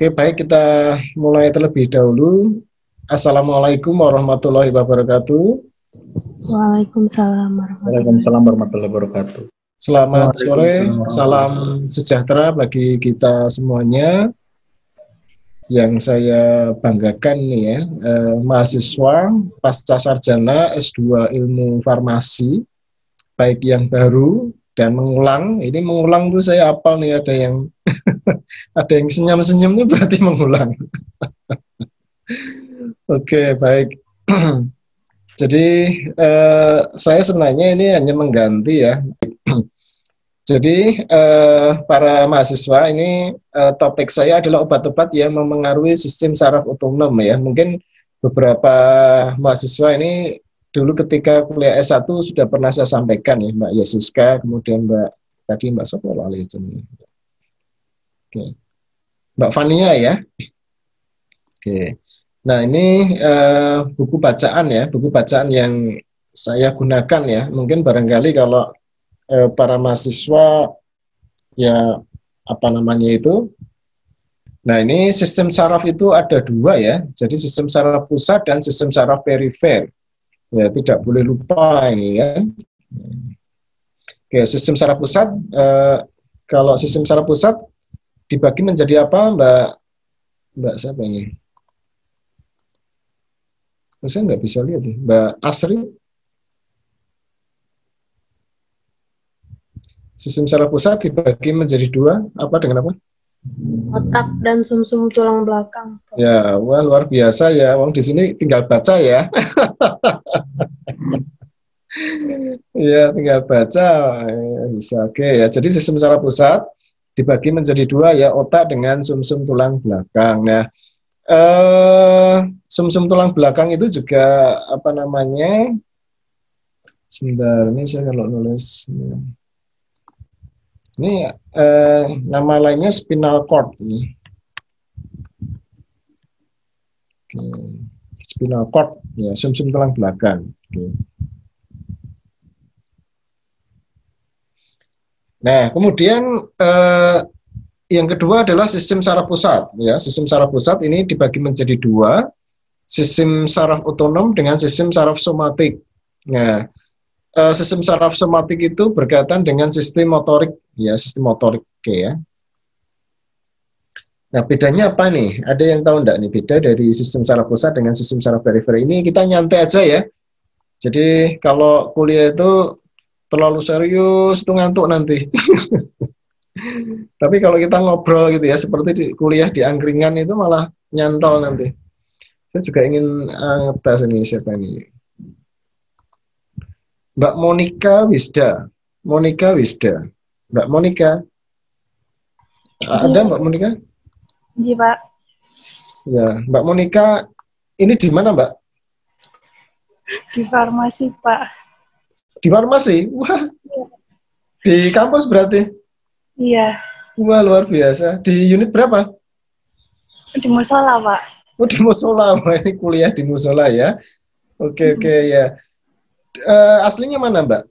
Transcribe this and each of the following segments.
Oke, baik, kita mulai terlebih dahulu. Assalamualaikum warahmatullahi wabarakatuh. Waalaikumsalam Waalaikumsalam warahmatullahi wabarakatuh. Selamat sore, salam sejahtera bagi kita semuanya. Yang saya banggakan nih ya, mahasiswa pasca sarjana S2 Ilmu Farmasi, baik yang baru dan mengulang. Ini mengulang tuh saya hafal nih, ada yang ada yang senyum-senyum itu berarti mengulang. Oke, baik. Jadi saya sebenarnya ini hanya mengganti ya. Jadi para mahasiswa ini topik saya adalah obat-obat yang memengaruhi sistem saraf otonom ya. Mungkin beberapa mahasiswa ini dulu ketika kuliah S1 sudah pernah saya sampaikan ya, Mbak Yesiska, kemudian Mbak Sopo Lali. Oke. Mbak Fania ya. Oke. Nah, ini buku bacaan ya, buku bacaan yang saya gunakan ya. Mungkin barangkali kalau para mahasiswa ya apa namanya itu. Nah, ini sistem saraf itu ada dua ya. Jadi sistem saraf pusat dan sistem saraf perifer. Ya, tidak boleh lupa ini kan. Oke, sistem saraf pusat. Kalau sistem saraf pusat dibagi menjadi apa, Mbak siapa ini? Saya nggak bisa lihat nih, Mbak Asri. Sistem saraf pusat dibagi menjadi dua, apa dengan apa? Otak dan sumsum tulang belakang. Ya, wah luar biasa ya. Wong di sini tinggal baca ya. Ya, tinggal baca bisa. Oke ya. Jadi sistem saraf pusat dibagi menjadi dua ya, otak dengan sumsum tulang belakang. Nah, sumsum tulang belakang itu juga apa namanya? Sebentar, ini saya kalau nulis. Ini nama lainnya spinal cord ini. Oke. Spinal cord ya, sumsum tulang belakang. Oke. Nah, kemudian yang kedua adalah sistem saraf pusat ya. Sistem saraf pusat ini dibagi menjadi dua, sistem saraf otonom dengan sistem saraf somatik. Nah, sistem saraf somatik itu berkaitan dengan sistem motorik ya, sistem motorik. Oke ya. Nah, bedanya apa nih? Ada yang tahu enggak nih beda dari sistem saraf pusat dengan sistem saraf perifer? Ini kita nyantai aja ya. Jadi kalau kuliah itu terlalu serius itu ngantuk nanti. Tapi kalau kita ngobrol gitu ya, seperti di kuliah di angkringan itu malah nyantol nanti. Saya juga ingin ngetes ini siapa ini. Mbak Monica Wisda. Monica Wisda. Mbak Monica. Ada Mbak Monica? Iya, Pak. Ya, Mbak Monica ini di mana, Mbak? Di farmasi, Pak. Di farmasi? Wah. Di kampus berarti? Iya. Wah, luar biasa. Di unit berapa? Di musola, Pak. Oh, di musola. Wah, ini kuliah di musola ya. Oke, ya. Aslinya mana, Mbak?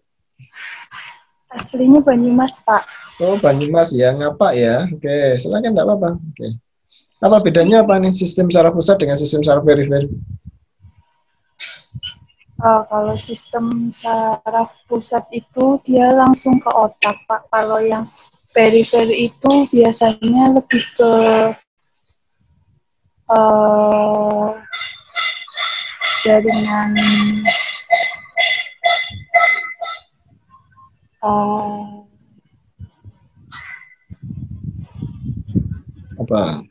Aslinya Banyumas, Pak. Oh, Banyumas ya. Ngapa ya? Oke, silakan, enggak apa-apa. Oke. Apa bedanya apa nih sistem saraf pusat dengan sistem saraf perifer? Kalau sistem saraf pusat itu dia langsung ke otak, Pak. Kalau yang perifer itu biasanya lebih ke jaringan Apa?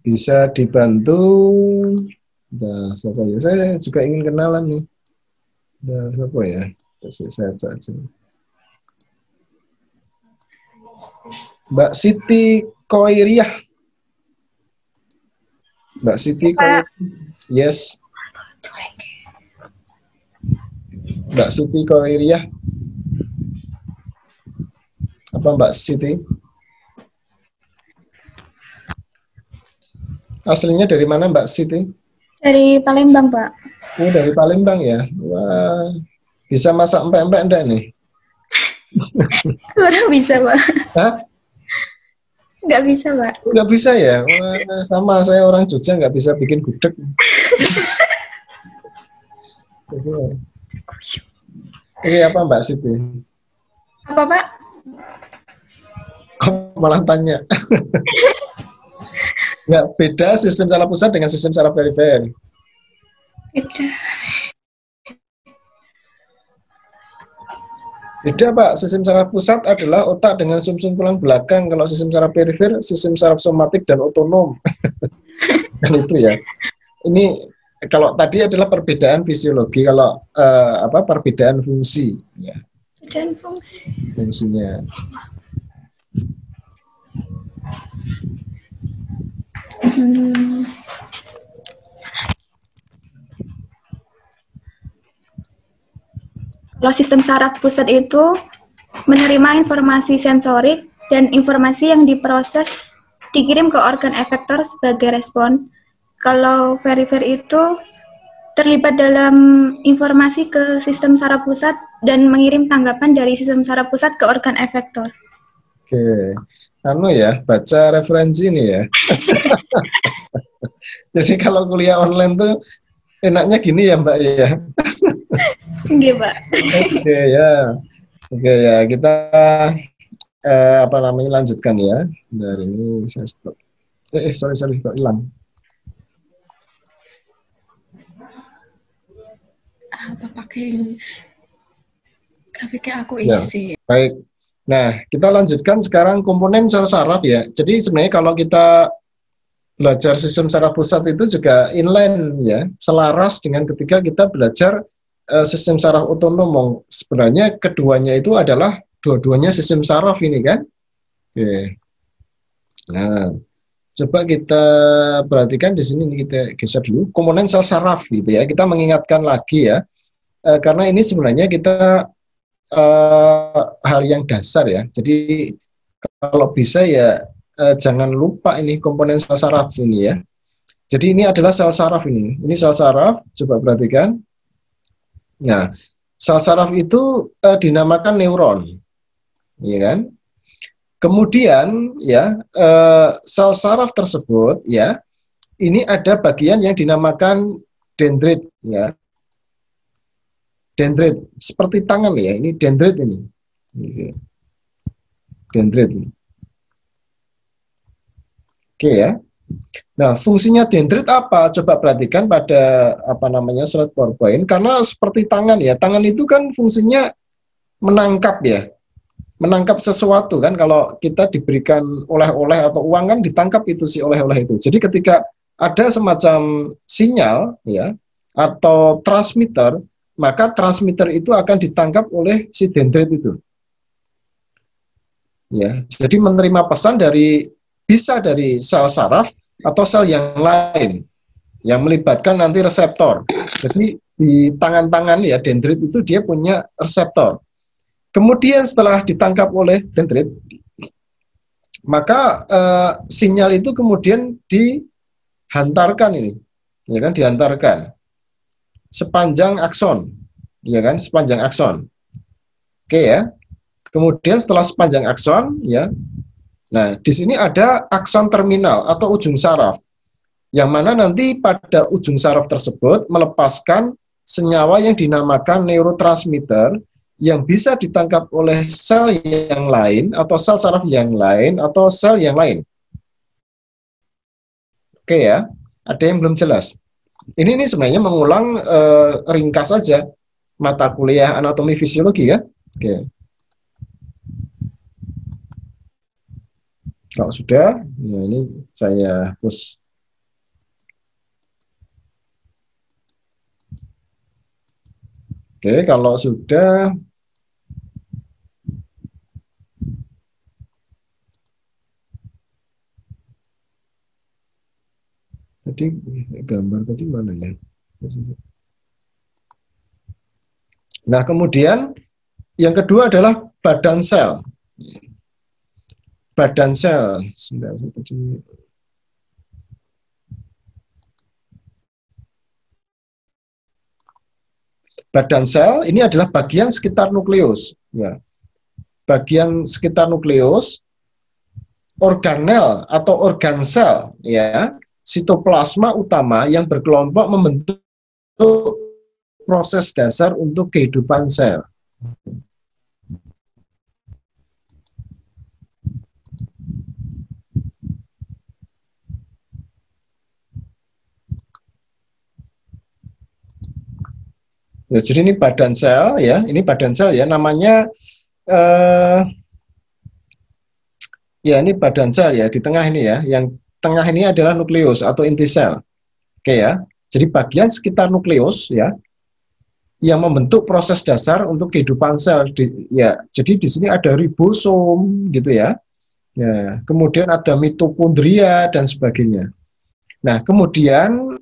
Bisa dibantu. Nah, siapa ya? Saya juga ingin kenalan nih. Nah, siapa ya? Saya saja. Mbak Siti Koiriah. Mbak Siti Koiriah. Yes. Mbak Siti Koiriah. Apa Mbak Siti? Aslinya dari mana Mbak Siti? Dari Palembang, Pak. Oh, dari Palembang ya. Wah, bisa masak empek-empek enggak nih? Kurang bisa, Pak. Hah? Nggak bisa, Pak. Nggak bisa ya? Wah, sama saya orang Jogja nggak bisa bikin gudeg. Ini apa Mbak Siti? Apa, Pak? Kok malah tanya? Nggak beda sistem saraf pusat dengan sistem saraf perifer. Beda. Beda Pak, sistem saraf pusat adalah otak dengan sumsum tulang belakang. Kalau sistem saraf perifer, sistem saraf somatik dan otonom. Kan itu ya. Ini kalau tadi adalah perbedaan fisiologi, kalau perbedaan fungsi. Ya. Dan fungsi. Fungsinya. Kalau sistem saraf pusat itu menerima informasi sensorik dan informasi yang diproses dikirim ke organ efektor sebagai respon. Kalau perifer itu terlibat dalam informasi ke sistem saraf pusat dan mengirim tanggapan dari sistem saraf pusat ke organ efektor. Oke, baca referensi nih ya. Jadi kalau kuliah online tuh enaknya gini ya Mbak ya. Oke, Pak. Oke ya, kita lanjutkan ya. Dari ini saya stop. Sorry kok hilang. Apa pakai KPK aku isi. Ya, baik. Nah, kita lanjutkan sekarang komponen sel saraf ya. Jadi sebenarnya kalau kita belajar sistem saraf pusat itu juga inline ya, selaras dengan ketika kita belajar sistem saraf otonom. Sebenarnya keduanya itu adalah dua-duanya sistem saraf ini kan. Oke. Nah, coba kita perhatikan di sini, kita geser dulu komponen sel saraf gitu ya. Kita mengingatkan lagi ya, karena ini sebenarnya kita hal yang dasar ya. Jadi kalau bisa ya jangan lupa ini komponen sel saraf ini ya. Jadi ini adalah sel saraf ini. Ini sel saraf, coba perhatikan. Nah, sel saraf itu dinamakan neuron, ya kan? Kemudian ya sel saraf tersebut ya, ini ada bagian yang dinamakan dendrit ya. Dendrit seperti tangan ya, ini dendrit ini. Dendrit. Oke ya. Nah, fungsinya dendrit apa? Coba perhatikan pada slide PowerPoint, karena seperti tangan ya. Tangan itu kan fungsinya menangkap ya. Menangkap sesuatu kan, kalau kita diberikan oleh-oleh atau uang kan ditangkap itu si oleh-oleh itu. Jadi ketika ada semacam sinyal ya atau transmitter, maka transmitter itu akan ditangkap oleh si dendrit itu. Ya, jadi menerima pesan bisa dari sel saraf atau sel yang lain yang melibatkan nanti reseptor. Jadi di tangan-tangan ya dendrit itu dia punya reseptor. Kemudian setelah ditangkap oleh dendrit, maka sinyal itu kemudian dihantarkan ini, ya kan, dihantarkan sepanjang akson, ya kan, sepanjang akson. Oke ya. Kemudian setelah sepanjang akson, ya, nah di sini ada akson terminal atau ujung saraf, yang mana nanti pada ujung saraf tersebut melepaskan senyawa yang dinamakan neurotransmitter yang bisa ditangkap oleh sel yang lain atau sel saraf yang lain atau sel yang lain. Oke ya, ada yang belum jelas. Ini sebenarnya mengulang ringkas saja mata kuliah anatomi fisiologi ya. Oke. Kalau sudah, ya ini saya hapus. Oke, kalau sudah, tadi gambar tadi mana ya? Nah, kemudian yang kedua adalah badan sel. Badan sel. Badan sel ini adalah bagian sekitar nukleus. Ya. bagian sekitar nukleus, organel atau organ sel, ya, sitoplasma utama yang berkelompok membentuk proses dasar untuk kehidupan sel. Ya, jadi ini badan sel, ya, ini badan sel, ya, namanya ya, ini badan sel, ya, di tengah ini, ya, yang tengah ini adalah nukleus atau inti sel. Oke, ya. Jadi bagian sekitar nukleus, ya, yang membentuk proses dasar untuk kehidupan sel. Ya, jadi di sini ada ribosom, gitu, ya. Ya, kemudian ada mitokondria dan sebagainya. Nah, kemudian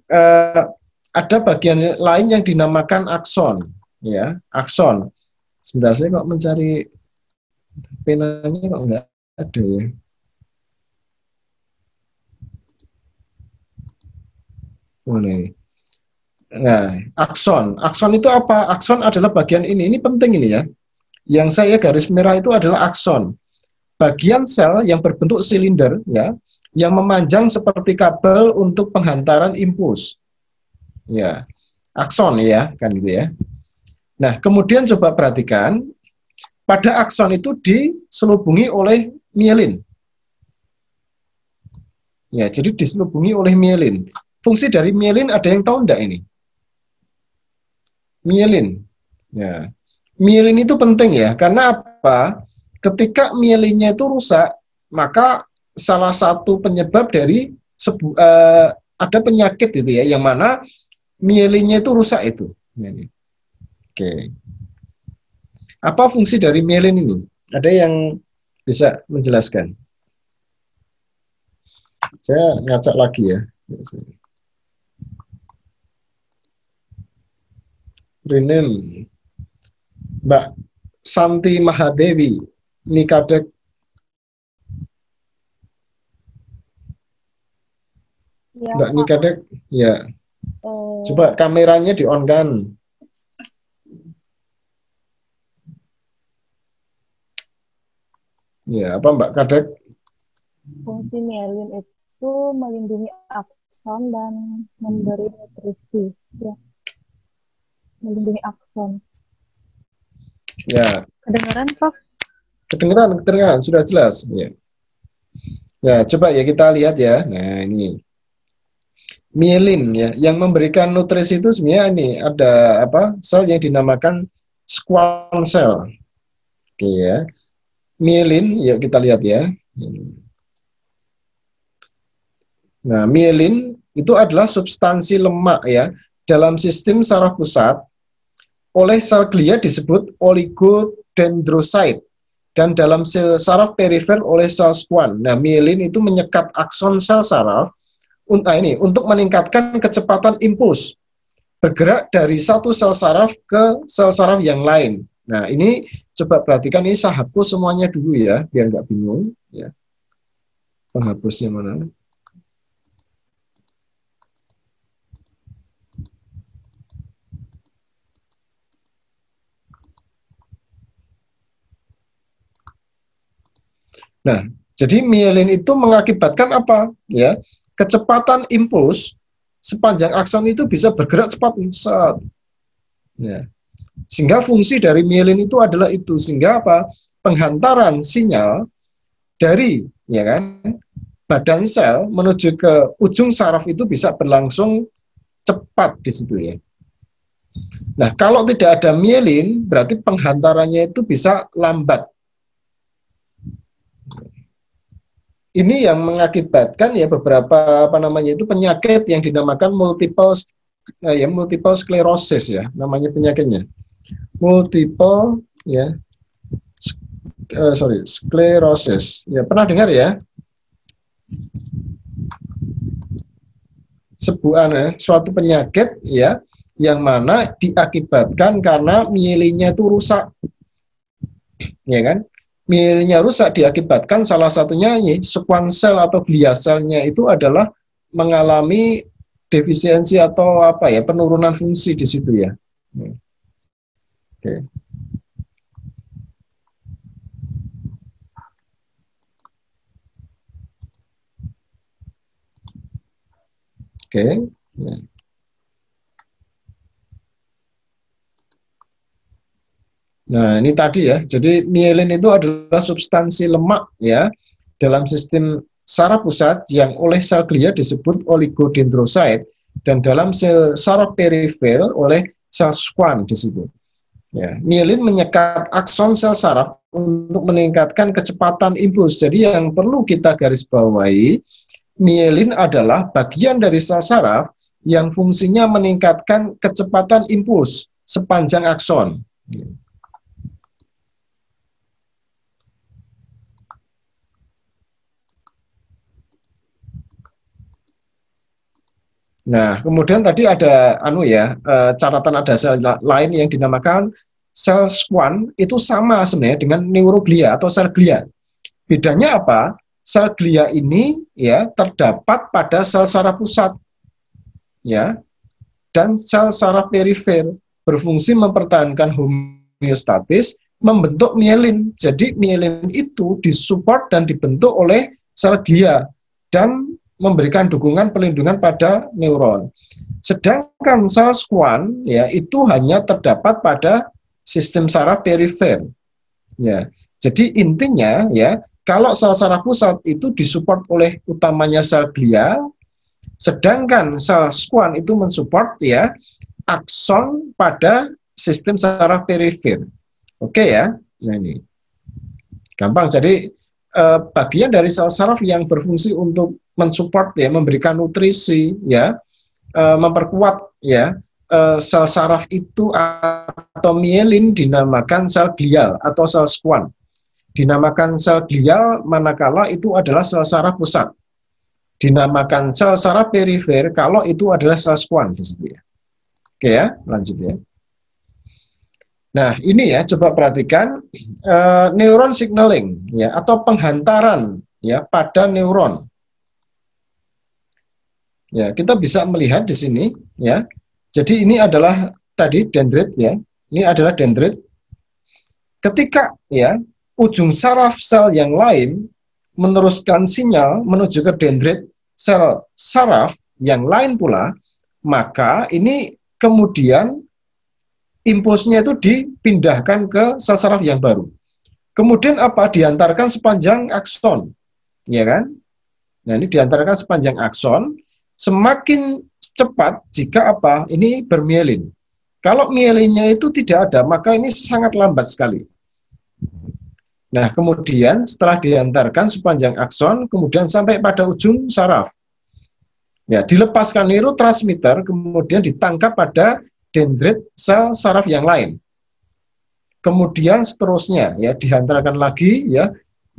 ada bagian lain yang dinamakan akson, ya, akson. Sebentar, saya kok mencari penanya kok nggak ada, ya. Nah, akson itu apa? Akson adalah bagian ini penting ini, ya. Yang saya garis merah itu adalah akson, bagian sel yang berbentuk silinder, ya, yang memanjang seperti kabel untuk penghantaran impuls. Ya, akson, ya, kan gitu, ya. Nah, kemudian coba perhatikan, pada akson itu diselubungi oleh mielin. Ya, jadi diselubungi oleh mielin. Fungsi dari mielin ada yang tahu enggak ini? Mielin. Ya. Mielin itu penting, ya, karena apa? Ketika mielinnya itu rusak, maka salah satu penyebab dari ada penyakit itu, ya, yang mana mielinnya itu rusak itu. Oke. Apa fungsi dari mielin ini? Ada yang bisa menjelaskan? Saya ngacak lagi, ya. Rinem, Mbak Santi Mahadewi, Nikadek. Ya, Mbak Nikadek, ya. Pak. Coba kameranya di-on kan. Ya, apa Mbak Kadek? Fungsi mielin itu melindungi akson dan memberi nutrisi, ya. Melindungi akson. Ya. Kedengaran, Prof? Kedengeran, sudah jelas. Ya. Ya, coba ya kita lihat, ya. Nah, ini mielin, ya, yang memberikan nutrisi itu sebenarnya ini ada apa? Sel yang dinamakan squam cell. Oke, ya. Mielin, ya, kita lihat, ya. Nah, mielin itu adalah substansi lemak, ya, dalam sistem saraf pusat. Oleh sel glia disebut oligodendrosit, dan dalam sel saraf perifer oleh sel squam. Nah, mielin itu menyekat akson sel saraf untuk meningkatkan kecepatan impuls bergerak dari satu sel saraf ke sel saraf yang lain. Nah, ini coba perhatikan, ini saya hapus semuanya dulu, ya, biar nggak bingung, ya. Penghapusnya mana? Nah, jadi mielin itu mengakibatkan apa? Ya, kecepatan impuls sepanjang akson itu bisa bergerak cepat. Ya. Sehingga fungsi dari mielin itu adalah itu, sehingga apa? Penghantaran sinyal dari, ya kan, badan sel menuju ke ujung saraf itu bisa berlangsung cepat di situ, ya. Nah, kalau tidak ada mielin, berarti penghantarannya itu bisa lambat. Ini yang mengakibatkan, ya, beberapa apa namanya itu penyakit yang dinamakan multiple sclerosis, ya, namanya penyakitnya. Multiple, ya, sclerosis. Ya, pernah dengar, ya? Suatu penyakit, ya, yang mana diakibatkan karena mielinnya itu rusak. Ya kan? Mielinnya rusak diakibatkan salah satunya squam sel atau glia selnya itu adalah mengalami defisiensi atau apa, ya, penurunan fungsi di situ, ya. Oke. Oke. Ya. Nah, ini tadi ya. Jadi mielin itu adalah substansi lemak ya dalam sistem saraf pusat yang oleh sel glia disebut oligodendrosit dan dalam sel saraf perifer oleh sel Schwann di situ. Ya, mielin menyekat akson sel saraf untuk meningkatkan kecepatan impuls. Jadi yang perlu kita garis bawahi, mielin adalah bagian dari sel saraf yang fungsinya meningkatkan kecepatan impuls sepanjang akson. Nah, kemudian tadi ada catatan ada sel lain yang dinamakan sel Schwann, itu sama sebenarnya dengan neuroglia atau sel glia. Bedanya apa? Sel glia ini ya terdapat pada sel saraf pusat ya dan sel saraf perifer, berfungsi mempertahankan homeostatis, membentuk mielin. Jadi mielin itu disupport dan dibentuk oleh sel glia dan memberikan dukungan pelindungan pada neuron. Sedangkan sel Schwann ya itu hanya terdapat pada sistem saraf perifer. Ya. Jadi intinya ya, kalau sel saraf pusat itu disupport oleh utamanya sel glia, sedangkan sel Schwann itu mensupport ya akson pada sistem saraf perifer. Oke ya. Nah ini. Gampang. Jadi bagian dari sel saraf yang berfungsi untuk mensupport ya, memberikan nutrisi ya, memperkuat ya sel saraf itu atau mielin dinamakan sel glial atau sel Schwann. Dinamakan sel glial manakala itu adalah sel saraf pusat. Dinamakan sel saraf perifer kalau itu adalah sel Schwann di situ ya. Oke ya, lanjut ya. Nah, ini ya coba perhatikan neuron signaling ya atau penghantaran ya pada neuron. Ya, kita bisa melihat di sini ya. Jadi ini adalah tadi dendrit ya. Ini adalah dendrit. Ketika ya ujung saraf sel yang lain meneruskan sinyal menuju ke dendrit sel saraf yang lain pula, maka ini kemudian impulsnya itu dipindahkan ke sel saraf yang baru. Kemudian apa? Diantarkan sepanjang akson, ya kan? Nah, ini diantarkan sepanjang akson. Semakin cepat jika apa? Ini bermielin. Kalau mielinnya itu tidak ada, maka ini sangat lambat sekali. Nah, kemudian setelah diantarkan sepanjang akson, kemudian sampai pada ujung saraf. Ya, dilepaskan neurotransmitter, kemudian ditangkap pada dendrit sel saraf yang lain. Kemudian seterusnya ya dihantarkan lagi ya.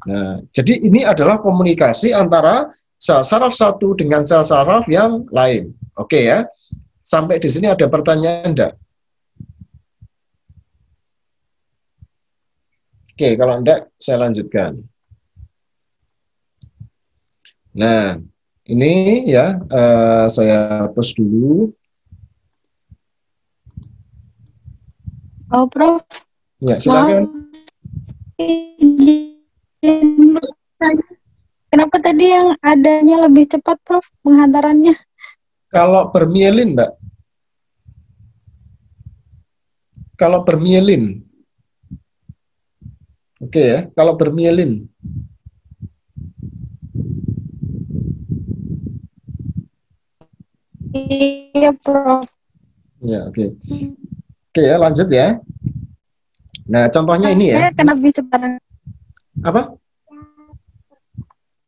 Nah, jadi ini adalah komunikasi antara sel saraf satu dengan sel saraf yang lain. Oke ya. Sampai di sini ada pertanyaan enggak? Oke, kalau enggak saya lanjutkan. Nah, ini ya saya hapus dulu. Oh, Prof. Ya, silakan. Kenapa tadi yang adanya lebih cepat, Prof, penghantarannya? Kalau bermielin, Mbak. Kalau bermielin. Oke ya, kalau bermielin. Iya, Prof. Ya, oke. Oke ya, lanjut ya. Nah, contohnya ini ya. Kenapa lebih cepat? Apa?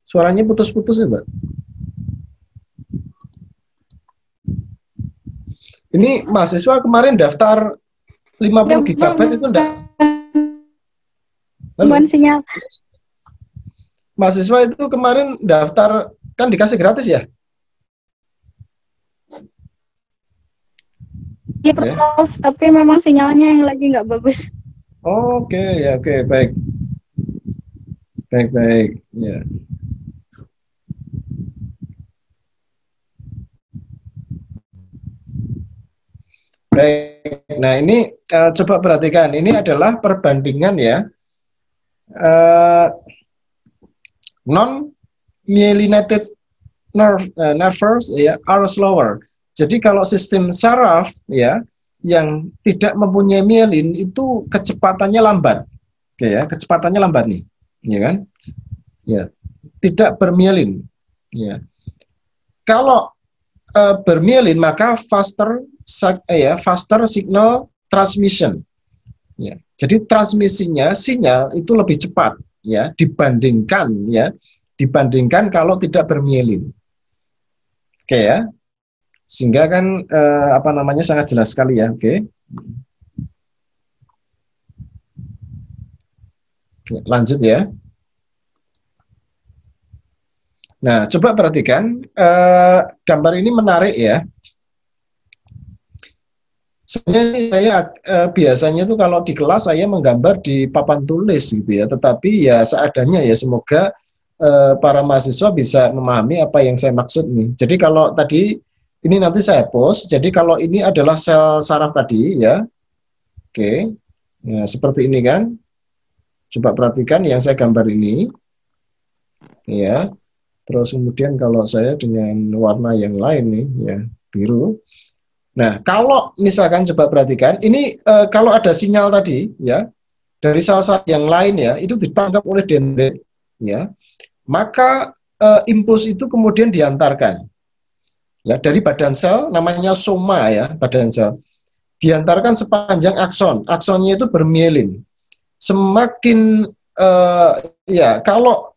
Suaranya putus-putus ya, Mbak. Ini mahasiswa kemarin daftar 50 GB itu enggak? Bukan sinyal. Mahasiswa itu kemarin daftar, kan dikasih gratis ya? Iya, Prof, tapi memang sinyalnya yang lagi nggak bagus. Oke, ya, oke, baik. Baik, ya. Baik, nah ini coba perhatikan, ini adalah perbandingan ya non-myelinated nerves ya are slower. Jadi kalau sistem saraf ya yang tidak mempunyai mielin itu kecepatannya lambat. Oke ya, kecepatannya lambat nih, ya kan? Ya, tidak bermielin. Ya. Kalau bermielin maka faster signal transmission. Ya. Jadi transmisinya sinyal itu lebih cepat ya dibandingkan kalau tidak bermielin. Oke ya. Sehingga kan sangat jelas sekali ya. Oke. Lanjut ya. Nah, coba perhatikan gambar ini menarik ya. Sebenarnya saya biasanya tuh kalau di kelas saya menggambar di papan tulis gitu ya, tetapi ya seadanya ya, semoga para mahasiswa bisa memahami apa yang saya maksud nih. Jadi kalau tadi ini nanti saya post, jadi kalau ini adalah sel saraf tadi ya, oke, ya, seperti ini kan. Coba perhatikan yang saya gambar ini, ya. Terus kemudian kalau saya dengan warna yang lain nih, ya biru. Nah, kalau misalkan coba perhatikan, ini kalau ada sinyal tadi, ya, dari sel-sel yang lain ya, itu ditangkap oleh dendrit, ya, maka impuls itu kemudian diantarkan, ya, dari badan sel, namanya soma ya, badan sel, diantarkan sepanjang akson, aksonnya itu bermielin. Semakin ya, kalau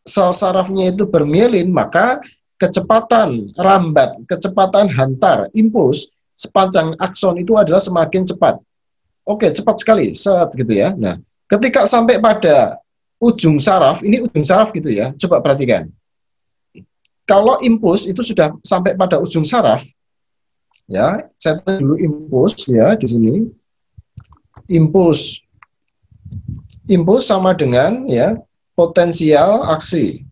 sel sarafnya itu bermielin, maka kecepatan rambat, kecepatan hantar, impuls sepanjang akson itu adalah semakin cepat. Oke, cepat sekali, set gitu ya. Nah, ketika sampai pada ujung saraf, ini ujung saraf gitu ya, coba perhatikan. Kalau impuls itu sudah sampai pada ujung saraf, ya, saya tulis dulu impuls ya di sini. Impuls sama dengan ya potensial aksi.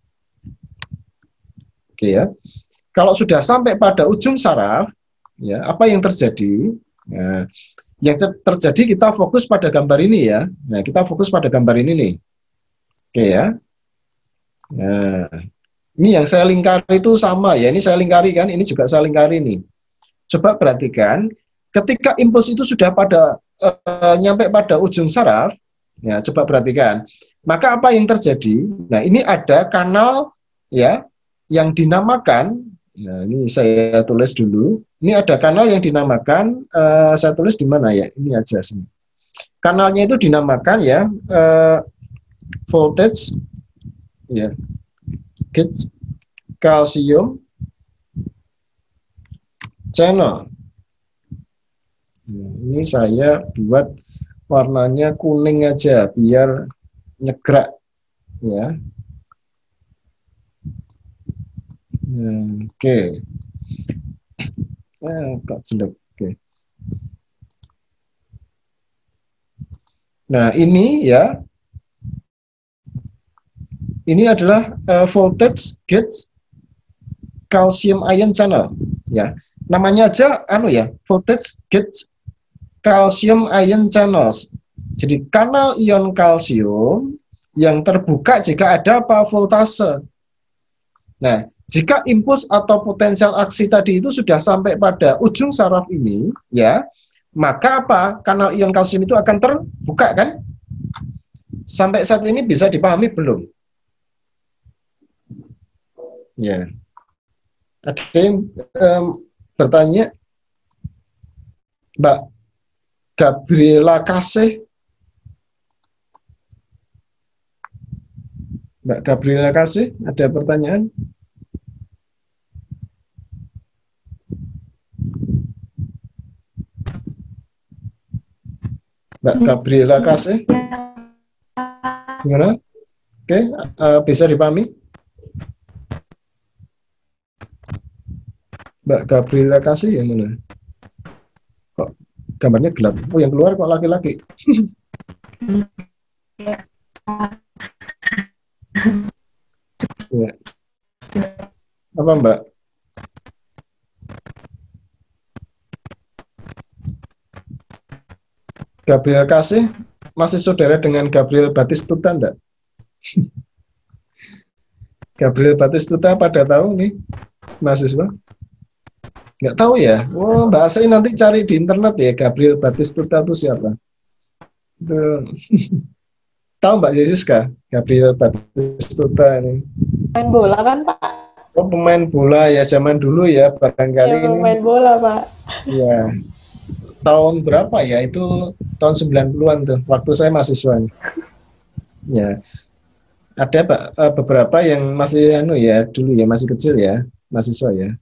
Oke ya. Kalau sudah sampai pada ujung saraf, ya, apa yang terjadi? Nah, yang terjadi kita fokus pada gambar ini ya. Nah, kita fokus pada gambar ini nih. Oke ya. Nah, ini yang saya lingkari itu sama ya. Ini saya lingkari kan, ini juga saya lingkari nih. Coba perhatikan, ketika impuls itu sudah nyampe pada ujung saraf, ya, coba perhatikan. Maka apa yang terjadi? Nah, ini ada kanal ya yang dinamakan, nah ini saya tulis dulu. Ini ada kanal yang dinamakan, saya tulis di mana ya? Ini aja sini. Kanalnya itu dinamakan ya voltage ya gauge calcium channel. Nah, ini saya buat warnanya kuning aja biar nyegrak ya. Oke. Kok jelek. Oke. Nah, ini ya. Ini adalah voltage gauge calcium ion channel ya. Namanya aja voltage gauge calcium ion channels. Jadi kanal ion kalsium yang terbuka jika ada apa? Voltase. Nah, jika impuls atau potensial aksi tadi itu sudah sampai pada ujung saraf ini, ya, maka apa? Kanal ion kalsium itu akan terbuka kan? Sampai saat ini bisa dipahami belum? Ya. Ada yang bertanya, Mbak Gabriela Kasih. Mbak Gabriela Kasih, ada pertanyaan? Mbak Gabriela Kasih? Gimana? Oke, bisa dipahami? Mbak Gabriela Kasih yang mana? Kok gambarnya gelap? Oh, yang keluar kok laki-laki. Ya. Apa Mbak? Gabriel Kasih masih saudara dengan Gabriel Batistuta enggak? Gabriel Batistuta pada tahu nih mahasiswa? Nggak tahu ya? Oh, Mbak Asri nanti cari di internet ya, Gabriel Batistuta itu siapa? Itu. Tahu Mbak Jessica? Gabriel Batistuta ini. Main bola kan, Pak? Oh, pemain bola ya zaman dulu ya, barangkali Ya, ini. main bola, Pak. Ya. Tahun berapa ya? Itu tahun 90-an tuh, waktu saya mahasiswa. Ya. Ada beberapa yang masih ya dulu ya, masih kecil ya, mahasiswa ya.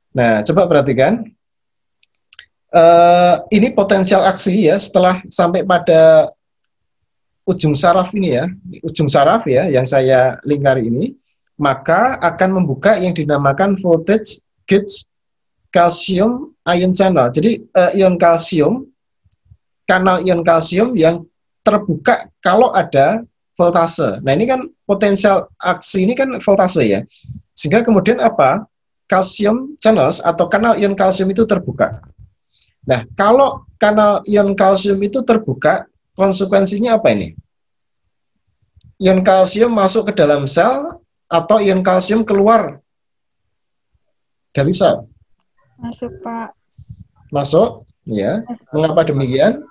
Nah, coba perhatikan. Ini potensial aksi ya setelah sampai pada ujung saraf ini ya, ujung saraf ya yang saya lingkari ini, maka akan membuka yang dinamakan voltage gauge calcium ion channel. Jadi ion kalsium, kanal ion kalsium yang terbuka kalau ada voltase. Nah, ini kan potensial aksi ini kan voltase ya. Sehingga kemudian apa? Calcium channels atau kanal ion kalsium itu terbuka. Nah, kalau kanal ion kalsium itu terbuka, konsekuensinya apa ini? Ion kalsium masuk ke dalam sel atau ion kalsium keluar dari sel? Masuk, Pak. Masuk, ya. Mengapa demikian?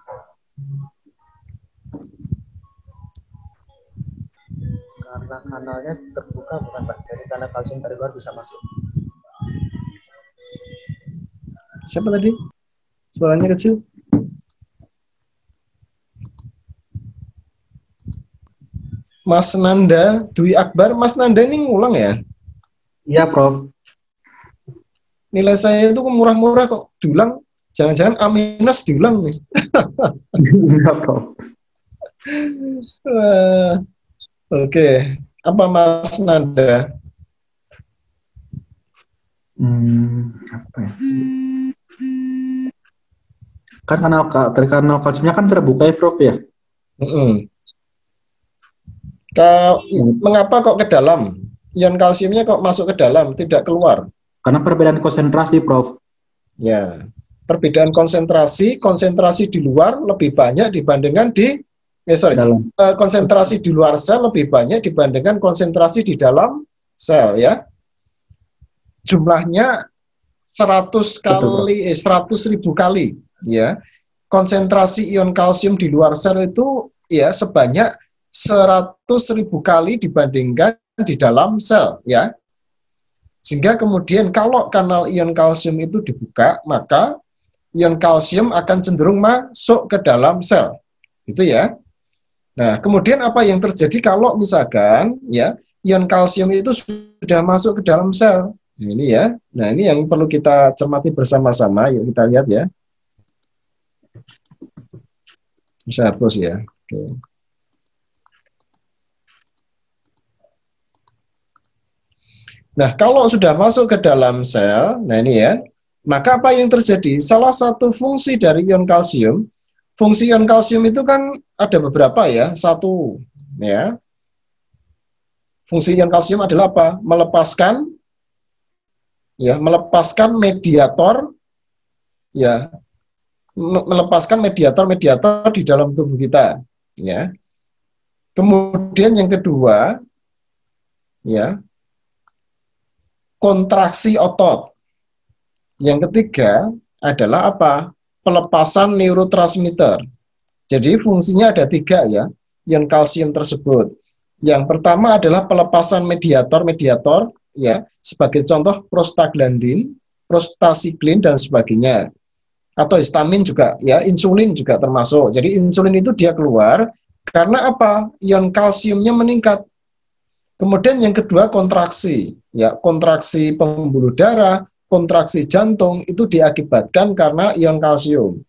Karena kanalnya terbuka bukan Pak, jadi karena kalsium dari luar bisa masuk. Siapa tadi? Suaranya kecil. Mas Nanda Dwi Akbar. Mas Nanda ini ngulang ya? Iya, Prof. Nilai saya itu murah-murah kok diulang. Jangan-jangan A- diulang nih. Iya, Prof. Oke. Apa Mas Nanda? Apa ya? Kan dari kanal kalsiumnya kan terbuka ya, Prof ya? Mengapa kok ke dalam? Ion kalsiumnya kok masuk ke dalam, tidak keluar? Karena perbedaan konsentrasi, Prof. Ya, perbedaan konsentrasi di luar lebih banyak dibandingkan konsentrasi di luar sel lebih banyak dibandingkan konsentrasi di dalam sel ya. Jumlahnya 100.000 kali ya. Konsentrasi ion kalsium di luar sel itu ya sebanyak 100.000 kali dibandingkan di dalam sel ya. Sehingga kemudian kalau kanal ion kalsium itu dibuka, maka ion kalsium akan cenderung masuk ke dalam sel. Itu ya. Nah, kemudian apa yang terjadi kalau misalkan ya ion kalsium itu sudah masuk ke dalam sel? Ini ya. Nah, ini yang perlu kita cermati bersama-sama. Yuk kita lihat ya. Bisa hapus ya. Oke. Nah, kalau sudah masuk ke dalam sel, nah ini ya, maka apa yang terjadi? Salah satu fungsi dari ion kalsium, fungsi ion kalsium itu kan ada beberapa ya. Satu, ya. Fungsi ion kalsium adalah apa? Melepaskan mediator, ya, melepaskan mediator-mediator di dalam tubuh kita, ya. Kemudian yang kedua, ya, kontraksi otot. Yang ketiga adalah apa? Pelepasan neurotransmitter. Jadi fungsinya ada 3 ya, ion kalsium tersebut. Yang pertama adalah pelepasan mediator-mediator ya, sebagai contoh prostaglandin, prostasiklin dan sebagainya. Atau histamin juga ya, insulin juga termasuk. Jadi insulin itu dia keluar karena apa? Ion kalsiumnya meningkat. Kemudian yang kedua kontraksi, ya kontraksi pembuluh darah, kontraksi jantung itu diakibatkan karena ion kalsium.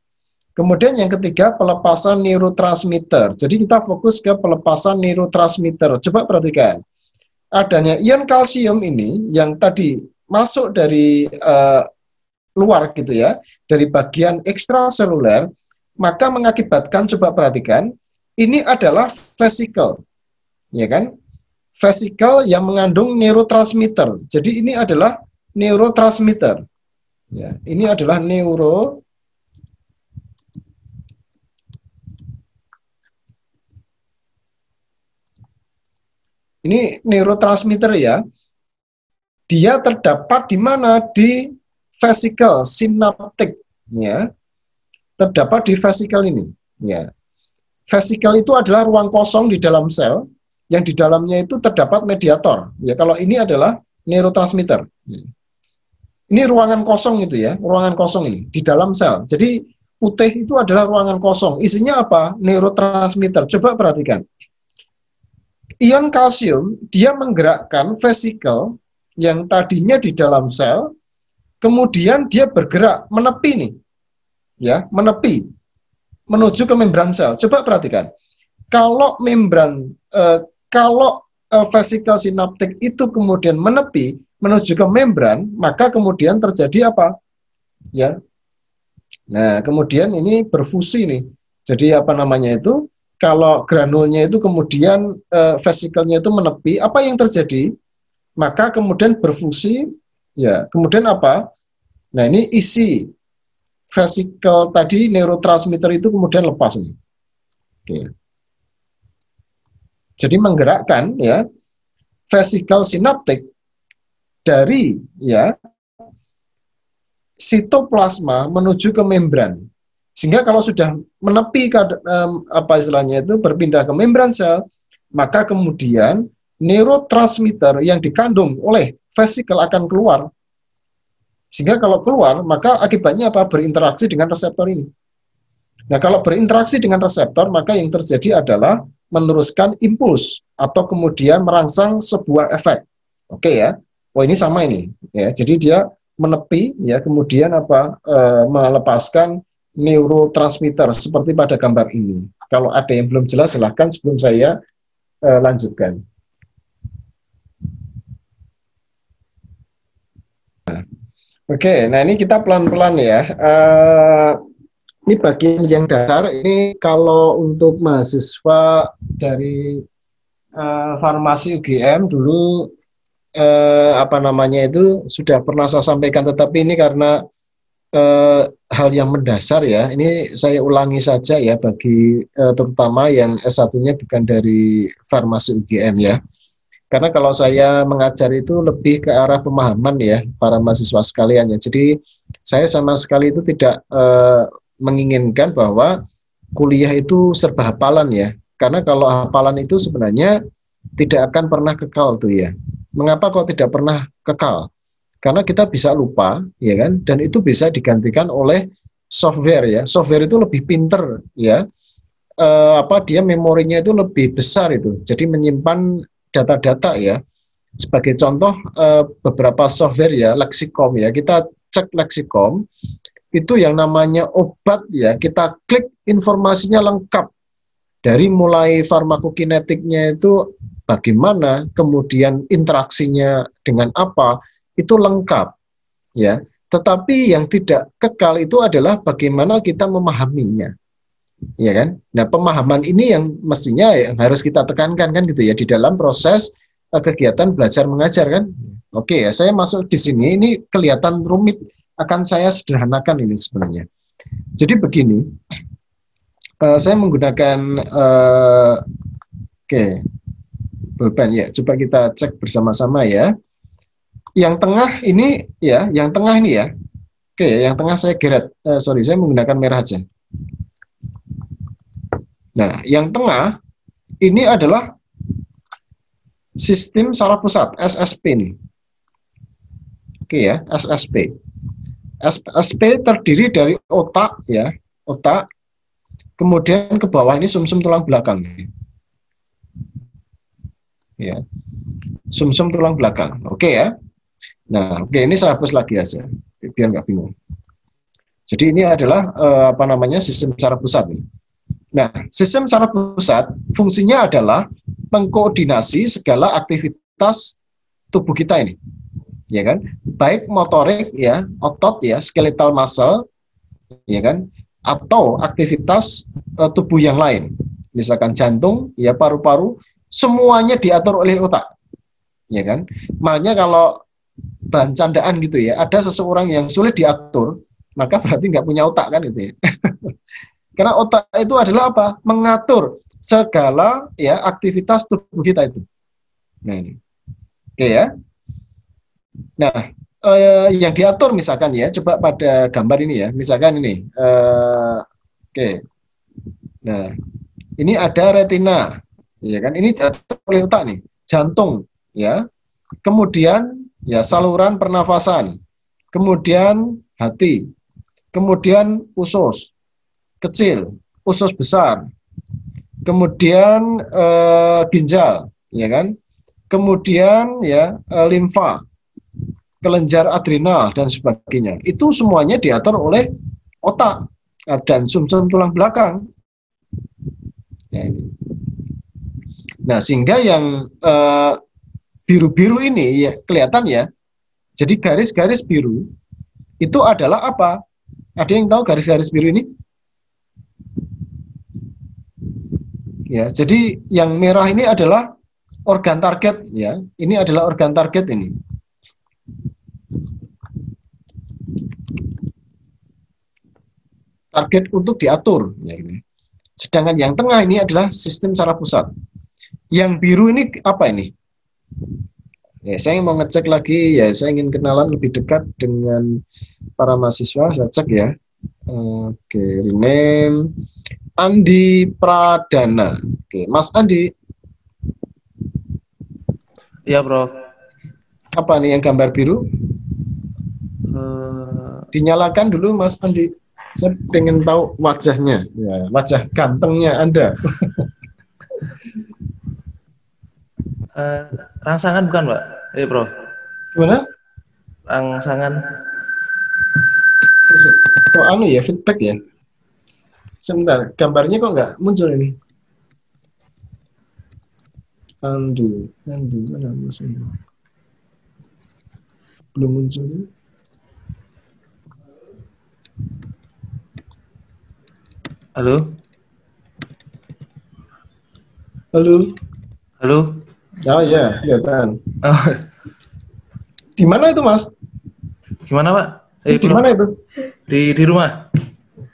Kemudian yang ketiga pelepasan neurotransmitter. Jadi kita fokus ke pelepasan neurotransmitter. Coba perhatikan, adanya ion kalsium ini yang tadi masuk dari luar gitu ya, dari bagian ekstraseluler, maka mengakibatkan, coba perhatikan, ini adalah vesicle, ya kan? Vesicle yang mengandung neurotransmitter. Jadi ini adalah neurotransmitter. Ya, ini adalah Ini neurotransmitter ya. Dia terdapat di mana? Di vesikel sinaptik ya. Terdapat di vesikel ini ya. Vesikel itu adalah ruang kosong di dalam sel yang di dalamnya itu terdapat mediator. Ya, kalau ini adalah neurotransmitter. Ini ruangan kosong itu ya, ruangan kosong ini di dalam sel. Jadi putih itu adalah ruangan kosong. Isinya apa? Neurotransmitter. Coba perhatikan. Ion kalsium dia menggerakkan vesikel yang tadinya di dalam sel, kemudian dia bergerak menepi nih, ya, menepi menuju ke membran sel. Coba perhatikan. Kalau vesikel sinaptik itu kemudian menepi menuju ke membran, maka kemudian terjadi apa? Ya. Nah, kemudian ini berfusi nih. Jadi apa namanya itu? Kalau granulnya itu kemudian vesikelnya itu menepi, apa yang terjadi? Maka kemudian berfusi, ya. Kemudian apa? Nah, ini isi vesikel tadi neurotransmitter itu kemudian lepas nih. Oke. Jadi menggerakkan ya vesikel sinaptik dari ya sitoplasma menuju ke membran. Sehingga kalau sudah menepi ke apa istilahnya itu berpindah ke membran sel, maka kemudian neurotransmitter yang dikandung oleh vesikel akan keluar. Sehingga kalau keluar, maka akibatnya apa? Berinteraksi dengan reseptor ini. Nah, kalau berinteraksi dengan reseptor, maka yang terjadi adalah meneruskan impuls atau kemudian merangsang sebuah efek. Oke ya. Oh, ini sama ini ya. Jadi dia menepi ya, kemudian apa? Melepaskan neurotransmitter seperti pada gambar ini. Kalau ada yang belum jelas silahkan sebelum saya lanjutkan. Oke, nah ini kita pelan-pelan ya. Ini bagian yang dasar. Ini kalau untuk mahasiswa dari farmasi UGM dulu apa namanya itu sudah pernah saya sampaikan, tetapi ini karena hal yang mendasar ya. Ini saya ulangi saja ya bagi terutama yang S1-nya bukan dari farmasi UGM ya. Karena kalau saya mengajar itu lebih ke arah pemahaman ya para mahasiswa sekalian ya. Jadi saya sama sekali itu tidak menginginkan bahwa kuliah itu serba hafalan ya. Karena kalau hafalan itu sebenarnya tidak akan pernah kekal tuh ya. Mengapa kok tidak pernah kekal? Karena kita bisa lupa ya kan, dan itu bisa digantikan oleh software ya. Software itu lebih pinter ya. Dia memorinya itu lebih besar itu. Jadi menyimpan data-data ya. Sebagai contoh beberapa software ya, Lexicom ya, kita cek Lexicom itu yang namanya obat ya, kita klik informasinya lengkap dari mulai farmakokinetiknya itu bagaimana, kemudian interaksinya dengan apa, itu lengkap ya. Tetapi yang tidak kekal itu adalah bagaimana kita memahaminya. Ya kan? Nah, pemahaman ini yang mestinya yang harus kita tekankan kan gitu ya di dalam proses kegiatan belajar mengajar kan. Oke ya, saya masuk di sini ini kelihatan rumit, akan saya sederhanakan ini sebenarnya. Jadi begini, saya menggunakan pulpen ya. Coba kita cek bersama-sama ya. Yang tengah ini ya, yang tengah ini ya. Oke, yang tengah saya geret. Saya menggunakan merah aja. Nah, yang tengah ini adalah sistem saraf pusat, SSP nih. Oke ya, SSP. SSP terdiri dari otak ya, otak. Kemudian ke bawah ini sumsum tulang belakang. Ya. Sumsum tulang belakang. Oke ya. Nah, oke, ini saya hapus lagi aja biar nggak bingung. Jadi ini adalah sistem saraf pusat nih. Nah, sistem saraf pusat fungsinya adalah mengkoordinasi segala aktivitas tubuh kita ini, ya kan? Baik motorik ya, otot ya, skeletal muscle, ya kan? Atau aktivitas tubuh yang lain, misalkan jantung, ya paru-paru, semuanya diatur oleh otak, ya kan? Makanya kalau bahan candaan gitu ya, ada seseorang yang sulit diatur, maka berarti nggak punya otak kan gitu ya. Karena otak itu adalah apa? Mengatur segala ya aktivitas tubuh kita itu. Nah, ini. Oke ya. Nah, yang diatur misalkan ya, coba pada gambar ini ya, misalkan ini. Oke. Nah, ini ada retina, ya kan? Ini diatur oleh otak nih, jantung, ya. Kemudian ya saluran pernafasan, kemudian hati, kemudian usus kecil, usus besar, kemudian ginjal, ya kan? Kemudian ya limfa, kelenjar adrenal dan sebagainya. Itu semuanya diatur oleh otak dan sumsum tulang belakang. Ya, ini. Nah, sehingga yang biru-biru ini ya kelihatan ya. Jadi garis-garis biru itu adalah apa? Ada yang tahu garis-garis biru ini? Ya, jadi yang merah ini adalah organ target ya. Ini adalah organ target ini. Target untuk diatur ya ini. Sedangkan yang tengah ini adalah sistem saraf pusat. Yang biru ini apa ini? Ya, saya mau ngecek lagi ya, saya ingin kenalan lebih dekat dengan para mahasiswa, saya cek ya. Oke, rename Andi Pradana. Oke, Mas Andi. Iya, Bro. Apa nih yang gambar biru? Dinyalakan dulu Mas Andi. Saya pengen tahu wajahnya, ya, wajah gantengnya Anda. Rangsangan bukan, Pak? Iya, Bro. Gimana? Rangsangan. Oh, anu ya, feedback ya. Sebentar, gambarnya kok nggak muncul ini? Andu, mana Mas ini? Belum muncul. Halo? Halo? Halo? Oh iya, kelihatan. Oh, Di mana itu, Mas? gimana, Pak? Di Bro. mana itu? Di rumah.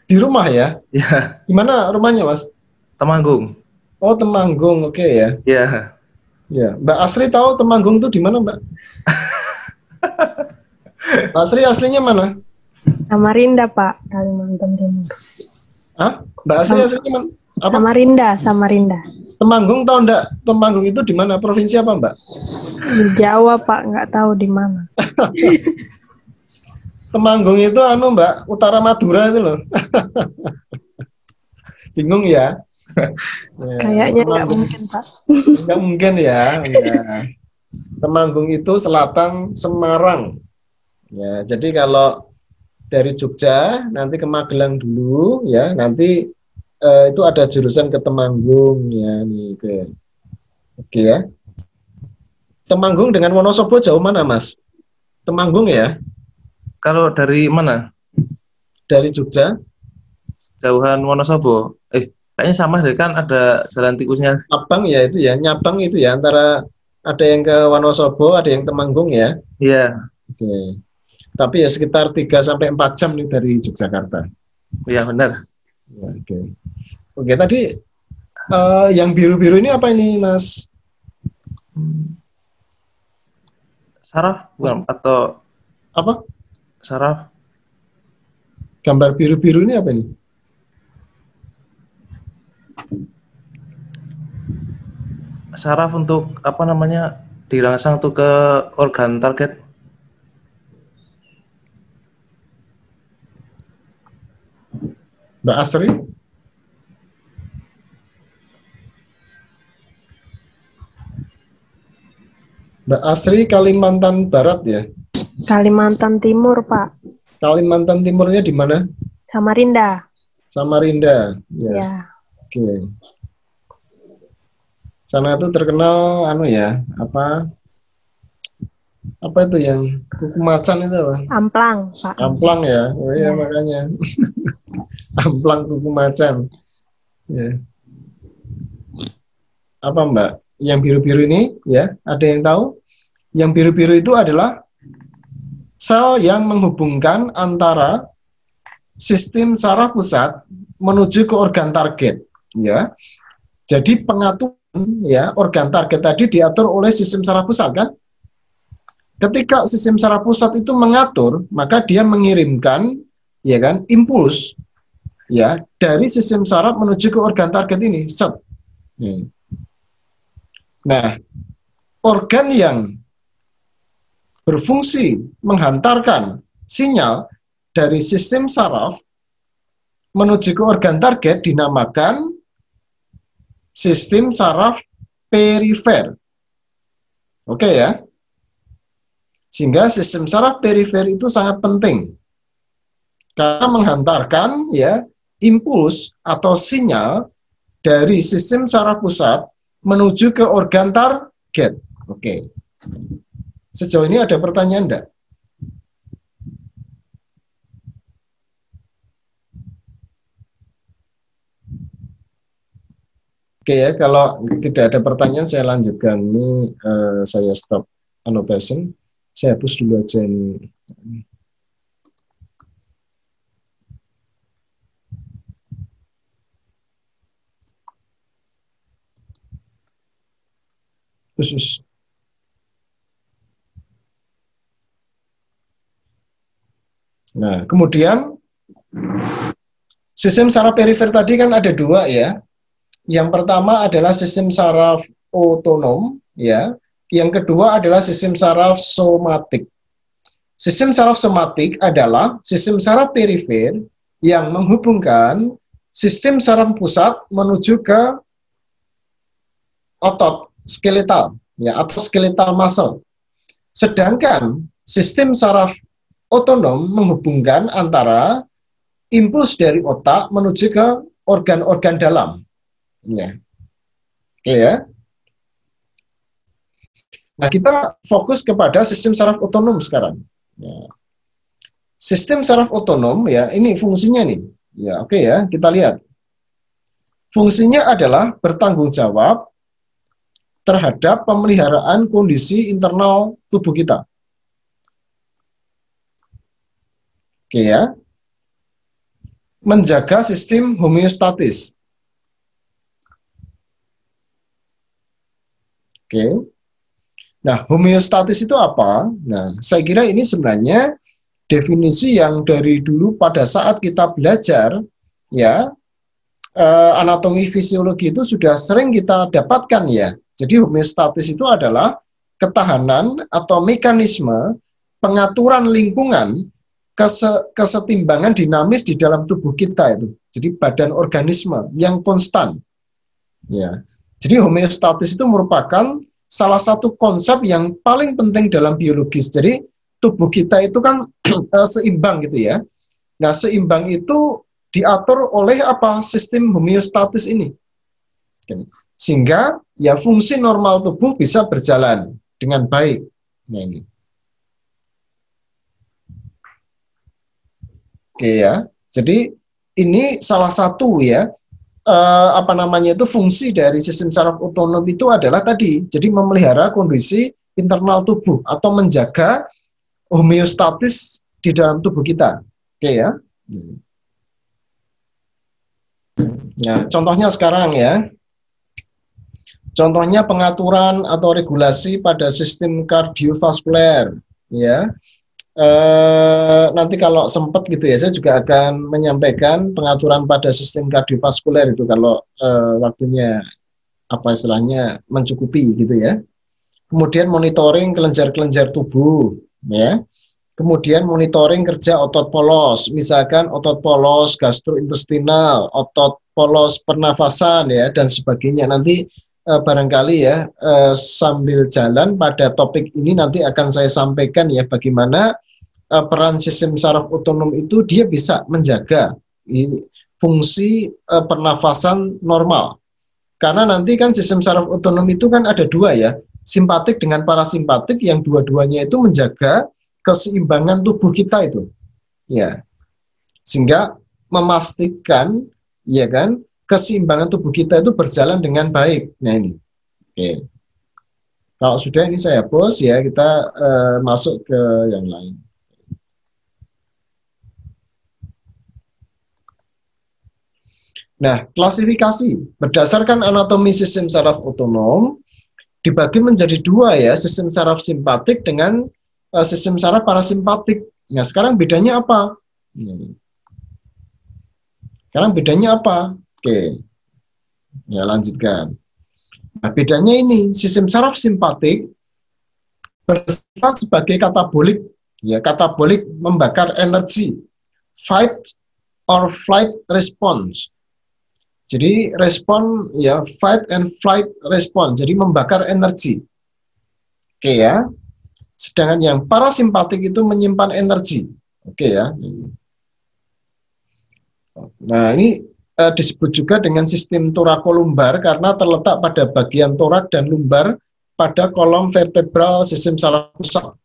Di rumah ya? Ya, Di mana rumahnya, Mas? Temanggung. Oh, Temanggung, oke ya. Ya. Ya, Mbak Asri tahu Temanggung itu di mana, Mbak? Mbak Asri aslinya mana? Samarinda, Pak, Kalimantan Timur. Hah? Mbak Asri aslinya mana? Apa? Samarinda. Temanggung tahu enggak? Temanggung itu di mana? Provinsi apa, Mbak? Di Jawa, Pak, nggak tahu di mana. Temanggung itu anu, Mbak, utara Madura itu loh. Bingung ya? Ya, Kayaknya nggak Temanggung. mungkin, Pak. Nggak mungkin ya. Ya. Temanggung itu selatan Semarang. Ya, jadi kalau dari Jogja nanti ke Magelang dulu ya, nanti itu ada jurusan ke Temanggung ya nih. Oke ya. Temanggung dengan Wonosobo jauh mana, Mas? Temanggung ya? Kalau dari mana? Dari Jogja? Jauhan Wonosobo. Kayaknya sama deh, kan ada jalan tikusnya. Nyabang ya itu ya, Nyabang itu ya, antara ada yang ke Wonosobo, ada yang Temanggung ya. Iya. Oke. Tapi ya sekitar 3-4 jam nih dari Yogyakarta. Iya, benar. Ya, oke. Oke, tadi yang biru-biru ini apa ini, Mas? Saraf bukan? Atau Apa? saraf? Gambar biru-biru ini apa ini? Saraf untuk apa namanya? Dirangsang tuh ke organ target. Mbak Asri? Mbak Asri Kalimantan Barat ya? Kalimantan Timur, Pak. Kalimantan Timurnya di mana? Samarinda. Samarinda. Ya. Ya. Oke. Sana itu terkenal anu ya, apa itu yang kuku macan itu apa? Amplang, Pak. Amplang ya. Oh iya, Ya. makanya. Amplang kuku macan. Ya. Apa, Mbak? Yang biru-biru ini ya, ada yang tahu? Yang biru-biru itu adalah sel yang menghubungkan antara sistem saraf pusat menuju ke organ target, ya. Jadi pengaturan ya organ target tadi diatur oleh sistem saraf pusat kan? Ketika sistem saraf pusat itu mengatur, maka dia mengirimkan ya kan impuls ya dari sistem saraf menuju ke organ target ini. Set. Nah, organ yang berfungsi menghantarkan sinyal dari sistem saraf menuju ke organ target dinamakan sistem saraf perifer. Oke ya. Sehingga sistem saraf perifer itu sangat penting karena menghantarkan ya impuls atau sinyal dari sistem saraf pusat menuju ke organ target. Oke. Sejauh ini ada pertanyaan enggak? Oke ya, kalau tidak ada pertanyaan saya lanjutkan. Ini saya stop annotation. Saya hapus dulu aja ini. Khusus. Nah, kemudian sistem saraf perifer tadi kan ada dua ya. Yang pertama adalah sistem saraf otonom ya. Yang kedua adalah sistem saraf somatik. Sistem saraf somatik adalah sistem saraf perifer yang menghubungkan sistem saraf pusat menuju ke otot skeletal ya atau skeletal muscle. Sedangkan sistem saraf otonom menghubungkan antara impuls dari otak menuju ke organ-organ dalam. Ya. Oke ya. Nah, kita fokus kepada sistem saraf otonom sekarang. Ya. Sistem saraf otonom ya, ini fungsinya nih. Ya, oke ya, kita lihat. Fungsinya adalah bertanggung jawab terhadap pemeliharaan kondisi internal tubuh kita. Oke ya. Menjaga sistem homeostatis. Oke. Nah, homeostatis itu apa? Nah, saya kira ini sebenarnya definisi yang dari dulu pada saat kita belajar ya anatomi fisiologi itu sudah sering kita dapatkan ya. Jadi homeostatis itu adalah ketahanan atau mekanisme pengaturan lingkungan kesetimbangan dinamis di dalam tubuh kita itu. Jadi badan organisme yang konstan. Ya. Jadi homeostatis itu merupakan salah satu konsep yang paling penting dalam biologis. Jadi tubuh kita itu kan seimbang gitu ya. Nah, seimbang itu diatur oleh apa? Sistem homeostatis ini. Sehingga ya fungsi normal tubuh bisa berjalan dengan baik. Nah, ini. Oke ya. Jadi ini salah satu ya itu fungsi dari sistem saraf otonom itu adalah tadi, jadi memelihara kondisi internal tubuh atau menjaga homeostatis di dalam tubuh kita. Oke ya. Nah, contohnya sekarang ya. Contohnya pengaturan atau regulasi pada sistem kardiovaskuler ya. Nanti kalau sempat gitu ya, saya juga akan menyampaikan pengaturan pada sistem kardiovaskuler itu kalau waktunya apa istilahnya mencukupi gitu ya. Kemudian monitoring kelenjar-kelenjar tubuh ya. Kemudian monitoring kerja otot polos, misalkan otot polos gastrointestinal, otot polos pernafasan ya dan sebagainya. Nanti barangkali ya sambil jalan pada topik ini nanti akan saya sampaikan ya bagaimana peran sistem saraf otonom itu dia bisa menjaga fungsi pernafasan normal. Karena nanti kan sistem saraf otonom itu kan ada dua ya, simpatik dengan parasimpatik yang dua-duanya itu menjaga keseimbangan tubuh kita itu. Ya. Sehingga memastikan ya kan keseimbangan tubuh kita itu berjalan dengan baik. Nah ini. Oke. Kalau sudah ini saya hapus ya, kita masuk ke yang lain. Nah, klasifikasi berdasarkan anatomi sistem saraf otonom dibagi menjadi dua ya, sistem saraf simpatik dengan sistem saraf parasimpatik. Nah, sekarang bedanya apa? Sekarang bedanya apa? Oke, ya lanjutkan. Nah, bedanya ini, sistem saraf simpatik bersifat sebagai katabolik, ya, katabolik membakar energi, fight or flight response. Jadi respon ya fight and flight response, jadi membakar energi. Oke ya. Sedangkan yang parasimpatik itu menyimpan energi. Oke ya. Nah, ini disebut juga dengan sistem torakolumbar karena terletak pada bagian torak dan lumbar pada kolom vertebral sistem saraf pusat.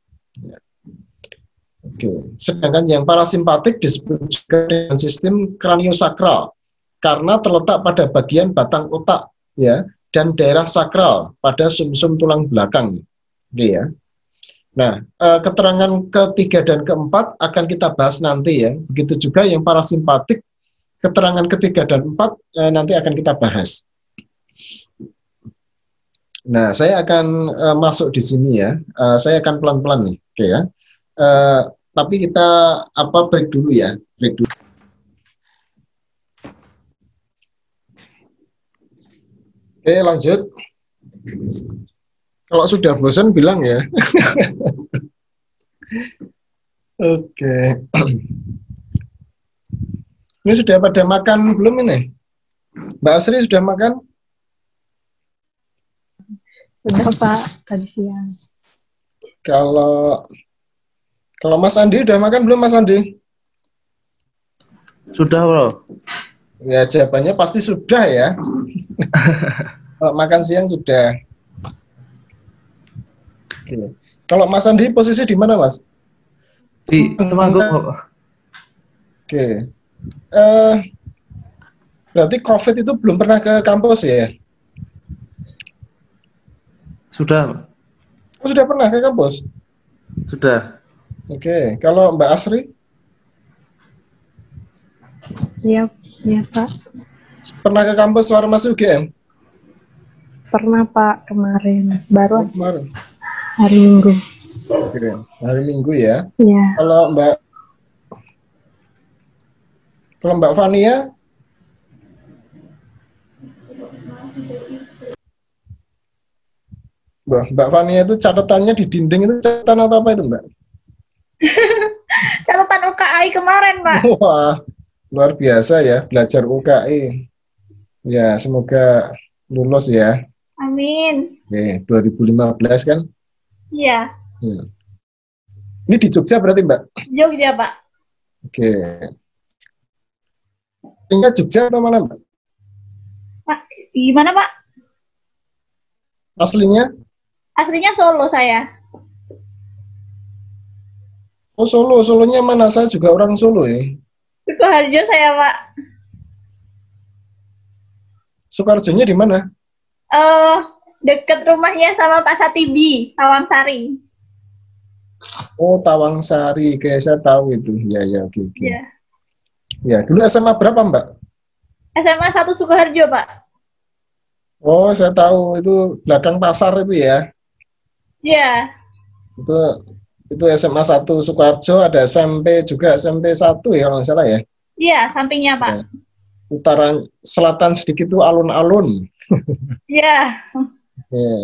Oke. Sedangkan yang parasimpatik disebut juga dengan sistem kraniosakral karena terletak pada bagian batang otak ya dan daerah sakral pada sumsum tulang belakang. Oke ya. Nah, keterangan ketiga dan keempat akan kita bahas nanti ya. Begitu juga yang parasimpatik, keterangan ketiga dan empat nanti akan kita bahas. Nah, saya akan masuk di sini ya. Saya akan pelan-pelan nih, oke ya. Tapi kita break dulu ya, break dulu. Oke, lanjut. Kalau sudah bosan bilang ya. Oke. Ini sudah pada makan belum ini? Mbak Asri sudah makan? Sudah Pak, tadi siang. Kalau Mas Andi udah makan belum Mas Andi? Sudah, bro. Ya, jawabannya pasti sudah ya. Kalau makan siang sudah. Oke. Kalau Mas Andi posisi di mana, Mas? Di Temanggung. Oke. Berarti COVID itu belum pernah ke kampus ya? Sudah. Oh, sudah pernah ke kampus? Sudah. Oke. Kalau Mbak Asri? Iya, iya Pak. Pernah ke kampus Farmasi UGM? Pernah Pak, kemarin. Baru Kemarin. hari Minggu. Oke. Hari Minggu ya. Iya. Kalau Mbak Fania? Mbak Fania itu catatannya di dinding itu catatan apa itu, Mbak? Catatan UKI kemarin, Pak. Wah, luar biasa ya, belajar UKI. Ya, semoga lulus ya. Amin. Oke, 2015 kan? Iya. Ya. Ini di Jogja berarti, Mbak? Jogja, Pak. Oke. Ini Jogja atau mana, Mbak? Pak, gimana, Pak? Aslinya? Aslinya Solo saya. Oh, Solo. Solonya mana? Saya juga orang Solo ya. Sukoharjo saya, Pak. Sukoharjonya di mana? Deket rumahnya sama Pak Satibi, Tawangsari. Oh, Tawangsari. Kayak saya tahu itu. Ya, oke. Iya. Ya, dulu SMA berapa, Mbak? SMA 1 Sukoharjo, Pak. Oh, saya tahu. Itu belakang pasar itu ya. Iya. Itu SMA 1 Sukoharjo, ada SMP juga, SMP 1 ya kalau nggak salah ya. Iya, sampingnya, Pak. Ya. Utara selatan sedikit itu alun-alun. Iya. Ya.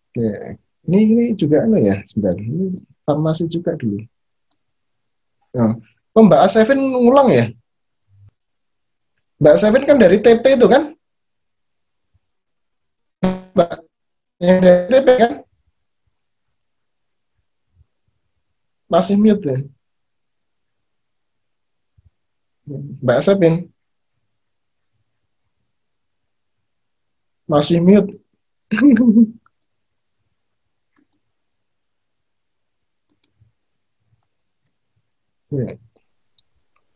Oke. Ini juga ya, sebentar. Ini farmasi juga dulu. Ya. Oh, Mbak Asevin ngulang ya? Mbak Asevin kan dari TP itu kan? Mbak, yang dari TP kan? Masih mute ya? Mbak Asevin? Masih mute.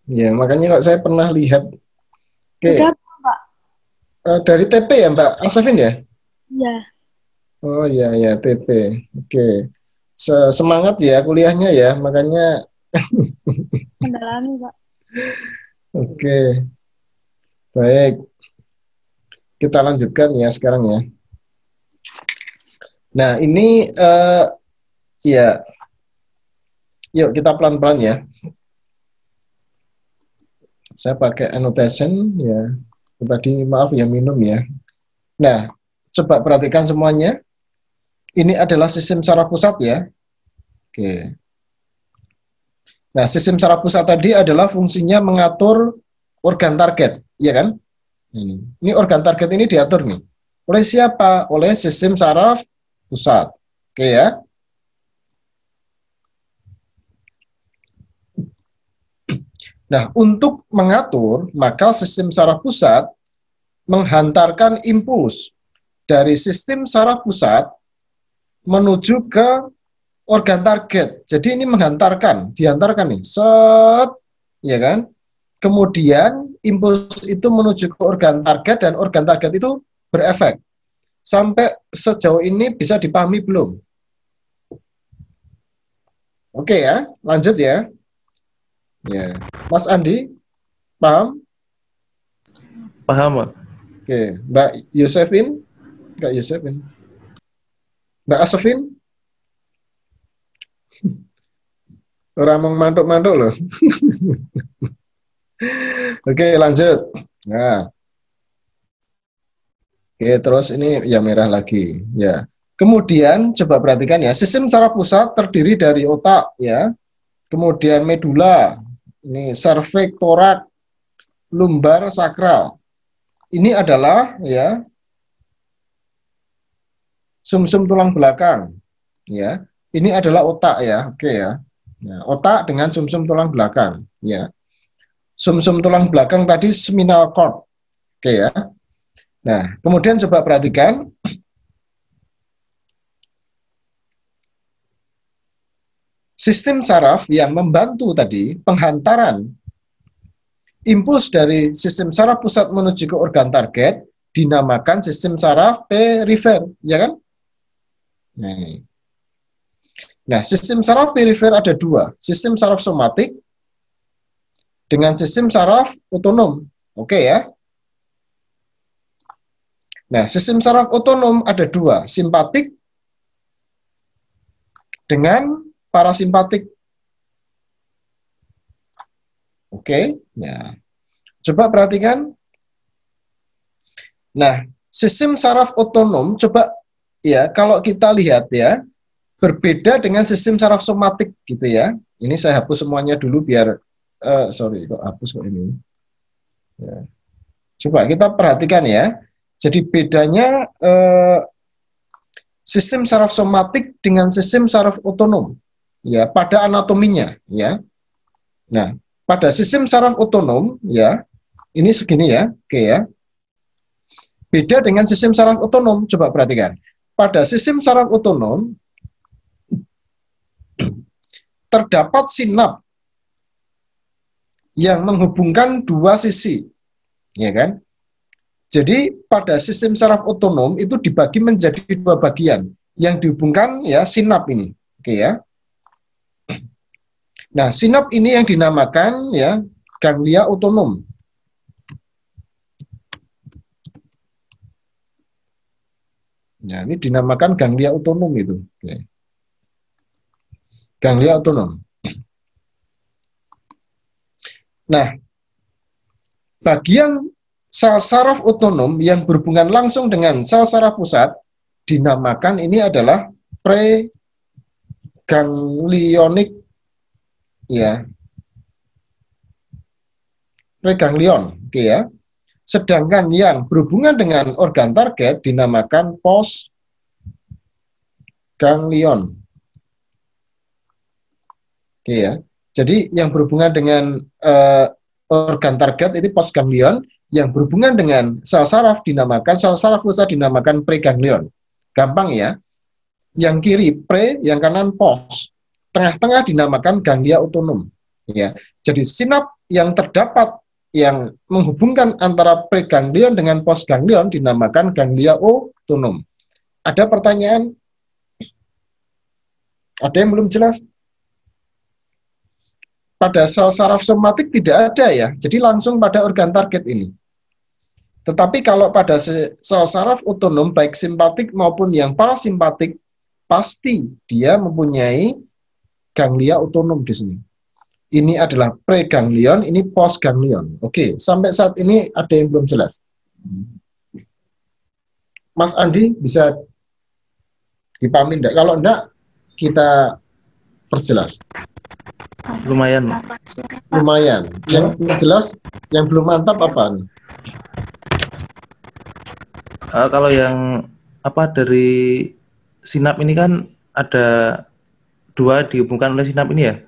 Ya, makanya kok saya pernah lihat. Oke. Udah, Pak. Dari TP ya, Mbak Asafin ya? Iya. Oh iya, TP. Oke. Semangat ya kuliahnya ya, makanya. Mendalami, Pak. Oke. Baik, kita lanjutkan ya sekarang ya. Nah, ini ya, yuk kita pelan-pelan ya. Saya pakai annotation ya. Tadi maaf ya minum ya. Nah, coba perhatikan semuanya. Ini adalah sistem saraf pusat ya. Oke. Nah, sistem saraf pusat tadi adalah fungsinya mengatur organ target, ya kan? Ini organ target ini diatur nih. Oleh siapa? Oleh sistem saraf pusat. Oke ya. Nah, untuk mengatur, maka sistem saraf pusat menghantarkan impuls dari sistem saraf pusat menuju ke organ target. Jadi ini diantarkan nih, set, ya kan? Kemudian impuls itu menuju ke organ target dan organ target itu berefek. Sampai sejauh ini bisa dipahami belum? Oke ya, lanjut ya. Ya, Mas Andi, paham? Paham, Pak. Oke, Mbak Yosefin, Mbak Yosefin, Mbak Asefin, orang mau mantuk-mantuk loh. Oke, lanjut. Nah, oke, terus ini yang merah lagi, ya. Kemudian coba perhatikan ya, sistem saraf pusat terdiri dari otak, ya. Kemudian medula, ini serviks, torak, lumbar, sakral. Ini adalah ya sumsum tulang belakang, ya. Ini adalah otak ya, oke ya. Nah, otak dengan sumsum tulang belakang, ya. Sumsum tulang belakang tadi seminal cord, oke ya. Nah, kemudian coba perhatikan. Sistem saraf yang membantu tadi penghantaran impuls dari sistem saraf pusat menuju ke organ target dinamakan sistem saraf perifer, ya kan? Nah, sistem saraf perifer ada dua, sistem saraf somatik dengan sistem saraf otonom, oke ya? Nah, sistem saraf otonom ada dua, simpatik dengan parasimpatik. Oke, ya. Coba perhatikan. Nah, sistem saraf otonom, coba ya, kalau kita lihat ya, berbeda dengan sistem saraf somatik gitu ya. Ini saya hapus semuanya dulu biar, sorry, kok hapus kok ini. Ya. Coba kita perhatikan ya. Jadi bedanya sistem saraf somatik dengan sistem saraf otonom. Ya, pada anatominya ya. Nah, pada sistem saraf otonom ya, ini segini ya, oke ya. Beda dengan sistem saraf otonom, coba perhatikan. Pada sistem saraf otonom terdapat sinap yang menghubungkan dua sisi, ya kan? Jadi pada sistem saraf otonom itu dibagi menjadi dua bagian yang dihubungkan ya sinap ini, oke ya. Nah, sinap ini yang dinamakan ya ganglia otonom. Ya, ini dinamakan ganglia otonom itu. Oke. Ganglia otonom. Nah, bagian sel saraf otonom yang berhubungan langsung dengan sel saraf pusat dinamakan ini adalah preganglionik ya, preganglion, oke ya. Sedangkan yang berhubungan dengan organ target dinamakan postganglion, oke ya. Jadi yang berhubungan dengan organ target itu postganglion, yang berhubungan dengan sel saraf pusat dinamakan preganglion. Gampang ya. Yang kiri pre, yang kanan post. Tengah-tengah dinamakan ganglia otonom. Ya, jadi sinap yang terdapat yang menghubungkan antara preganglion dengan postganglion dinamakan ganglia otonom. Ada pertanyaan? Ada yang belum jelas? Pada sel saraf somatik tidak ada ya, jadi langsung pada organ target ini. Tetapi kalau pada sel saraf otonom baik simpatik maupun yang parasimpatik, pasti dia mempunyai ganglia otonom di sini. Ini adalah preganglion, ini postganglion. Oke, sampai saat ini ada yang belum jelas. Mas Andi bisa dipahami enggak? Kalau enggak, kita perjelas. Lumayan. Lumayan. Yang jelas, yang belum mantap apa nih? Kalau yang apa dari sinap ini kan ada 2 dihubungkan oleh sinap ini ya?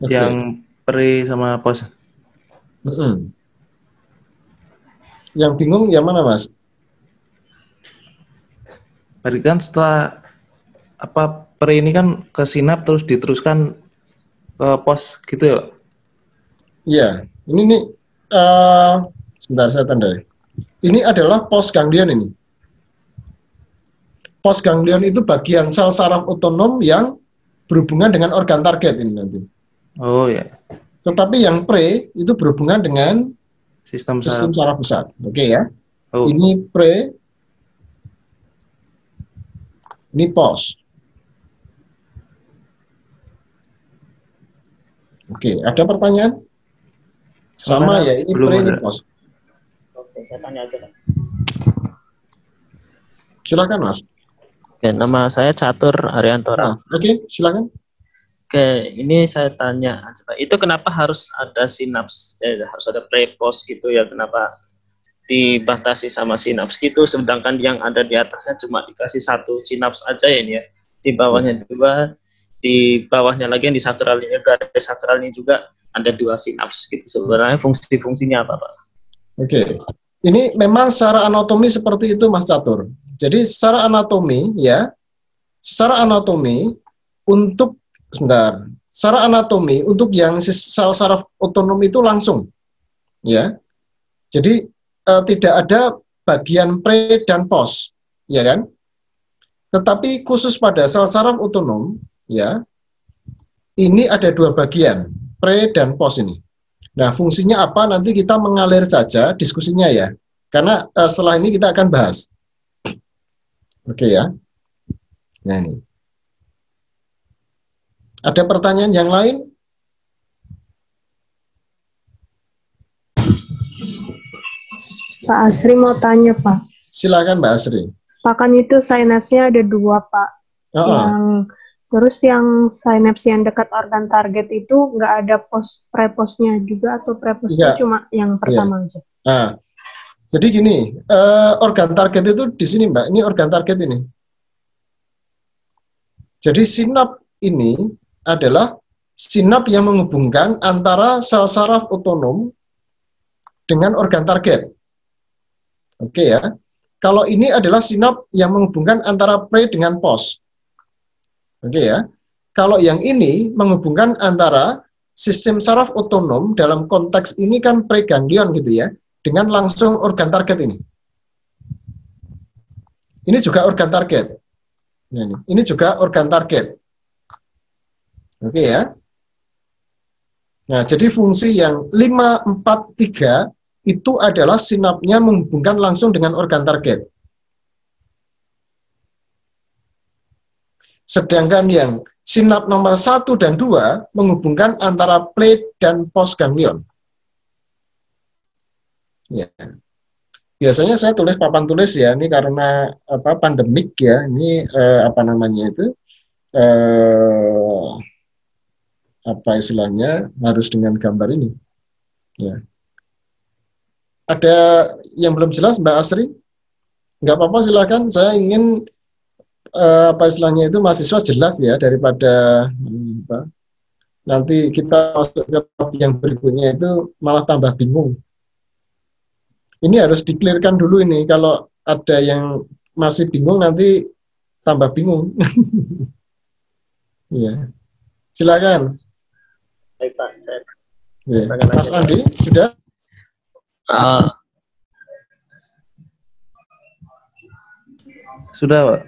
Okay. Yang pre sama pos. Yang bingung yang mana, Mas? Berarti kan setelah apa pre ini kan ke sinap terus diteruskan ke pos gitu ya? Iya, ini nih sebentar saya tandai. Ini adalah postganglion ini. Postganglion itu bagian sel saraf otonom yang berhubungan dengan organ target ini nanti. Oh ya. Tetapi yang pre itu berhubungan dengan sistem saraf pusat. Oke ya. Oh. Ini pre, ini pos. Oke, ada pertanyaan? Sama ya, ini pre, ini pos. Oke, saya tanya aja, Pak. Silakan, Mas. Oke, nama saya Catur Haryantora. Oke, silakan. Oke, ini saya tanya aja, Pak. Itu kenapa harus ada sinaps, harus ada pre-post gitu ya? Kenapa dibatasi sama sinaps gitu, sedangkan yang ada di atasnya cuma dikasih 1 sinaps aja ya ini ya. Di bawahnya 2, di bawahnya lagi yang di sakralnya, garis sakralnya juga ada 2 sinaps gitu. Sebenarnya fungsi-fungsinya apa, Pak? Oke, ini memang secara anatomi seperti itu, Mas Catur. Jadi secara anatomi ya, secara anatomi untuk secara anatomi untuk yang sel saraf otonom itu langsung, ya. Jadi tidak ada bagian pre dan post, ya kan? Tetapi khusus pada sel saraf otonom, ya, ini ada 2 bagian, pre dan post ini. Nah, fungsinya apa? Nanti kita mengalir saja diskusinya ya, karena setelah ini kita akan bahas. Oke ya. Nah ini. Ada pertanyaan yang lain? Pak Asri mau tanya, Pak. Silakan, Mbak Asri. Pak, kan itu sinapsnya ada 2, Pak. Terus yang sinaps yang dekat organ target itu nggak ada prepostnya juga, atau prepostnya cuma yang pertama aja? Nah, jadi gini, organ target itu di sini, Mbak. Ini organ target ini. Jadi sinap ini adalah sinap yang menghubungkan antara sel saraf otonom dengan organ target. Oke ya. Kalau ini adalah sinap yang menghubungkan antara pre dengan post. Oke ya. Kalau yang ini menghubungkan antara sistem saraf otonom dalam konteks ini kan preganglion gitu ya, dengan langsung organ target ini. Ini juga organ target. Nah, ini juga organ target. Oke ya. Nah, jadi fungsi yang 543 itu adalah sinapnya menghubungkan langsung dengan organ target. Sedangkan yang sinap nomor 1 dan 2 menghubungkan antara pre dan postganglion. Ya. Biasanya saya tulis papan tulis ya, ini karena apa pandemik ya, ini apa namanya itu apa istilahnya harus dengan gambar ini. Ya. Ada yang belum jelas, Mbak Asri? Nggak apa-apa, silakan. Saya ingin apa istilahnya itu mahasiswa jelas ya, daripada nanti kita masuk ke topik yang berikutnya itu malah tambah bingung. Ini harus diklirkan dulu ini. Kalau ada yang masih bingung nanti tambah bingung. Ya, silakan. Baik, Pak. Ya. Mas Andi sudah? Sudah, Pak.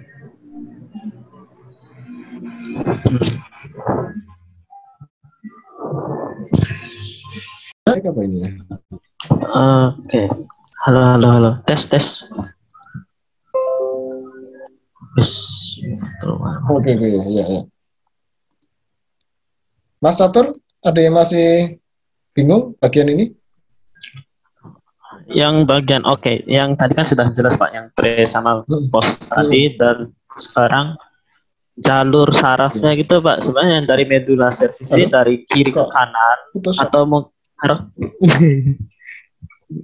Baik apa ini ya? Oke. Halo, halo, halo. Tes, tes. Yes. Oke, ya. Mas Catur, ada yang masih bingung bagian ini? Yang bagian yang tadi kan sudah jelas Pak, yang pre sama post tadi, dan sekarang jalur sarafnya gitu Pak. Sebenarnya dari medula cervis ini dari kiri ke kanan atau mau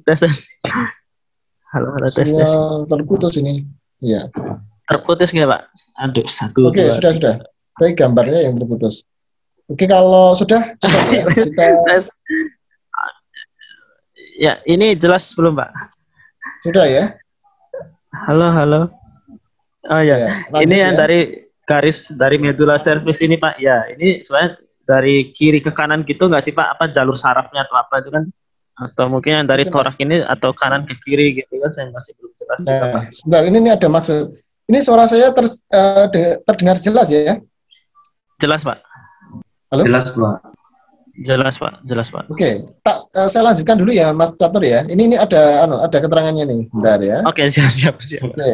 tes. Halo, tes. Terputus ini. Iya. Terputus nggak Pak? Aduh, Oke, sudah. Baik, gambarnya yang terputus. Oke, kalau sudah coba ya, kita ya, ini jelas belum Pak? Sudah ya? Halo. Oh ya, ini yang dari garis dari medula cervis ini Pak. Ya, ini sebenarnya dari kiri ke kanan gitu nggak sih Pak? Apa jalur sarafnya atau apa itu kan? Atau mungkin yang dari torak ini atau kanan ke kiri gitu kan, saya masih belum jelas. Nah, sebentar, ini ada maksud. Ini suara saya terdengar jelas ya? Jelas Pak. Halo? Jelas Pak. Oke, saya lanjutkan dulu ya Mas Catur ya. Ini ada keterangannya nih, bentar ya. Oke, siap. Oke.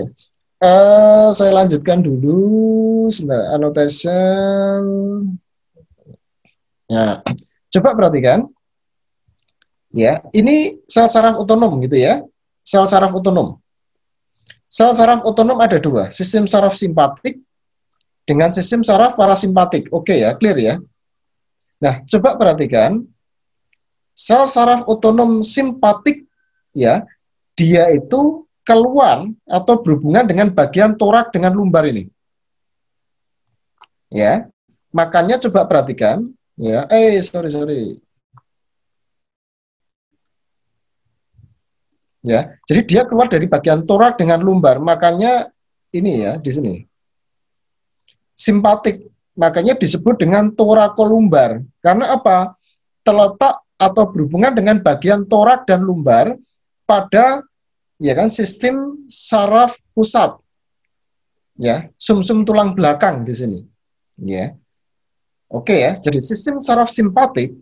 Saya lanjutkan dulu sebentar, annotation. Ya, coba perhatikan. Ya, ini sel saraf otonom gitu ya. Sel saraf otonom. Sel saraf otonom ada dua, sistem saraf simpatik dengan sistem saraf parasimpatik. Oke ya, clear ya. Nah, coba perhatikan, sel saraf otonom simpatik, ya, dia itu keluar atau berhubungan dengan bagian torak dengan lumbar ini. Ya, makanya coba perhatikan, ya, sorry. Ya, jadi dia keluar dari bagian torak dengan lumbar, makanya ini ya, di sini. Simpatik. Makanya disebut dengan torakolumbar. Karena apa? Terletak atau berhubungan dengan bagian torak dan lumbar pada sistem saraf pusat. Ya, sumsum tulang belakang di sini. Ya. Oke ya, jadi sistem saraf simpatik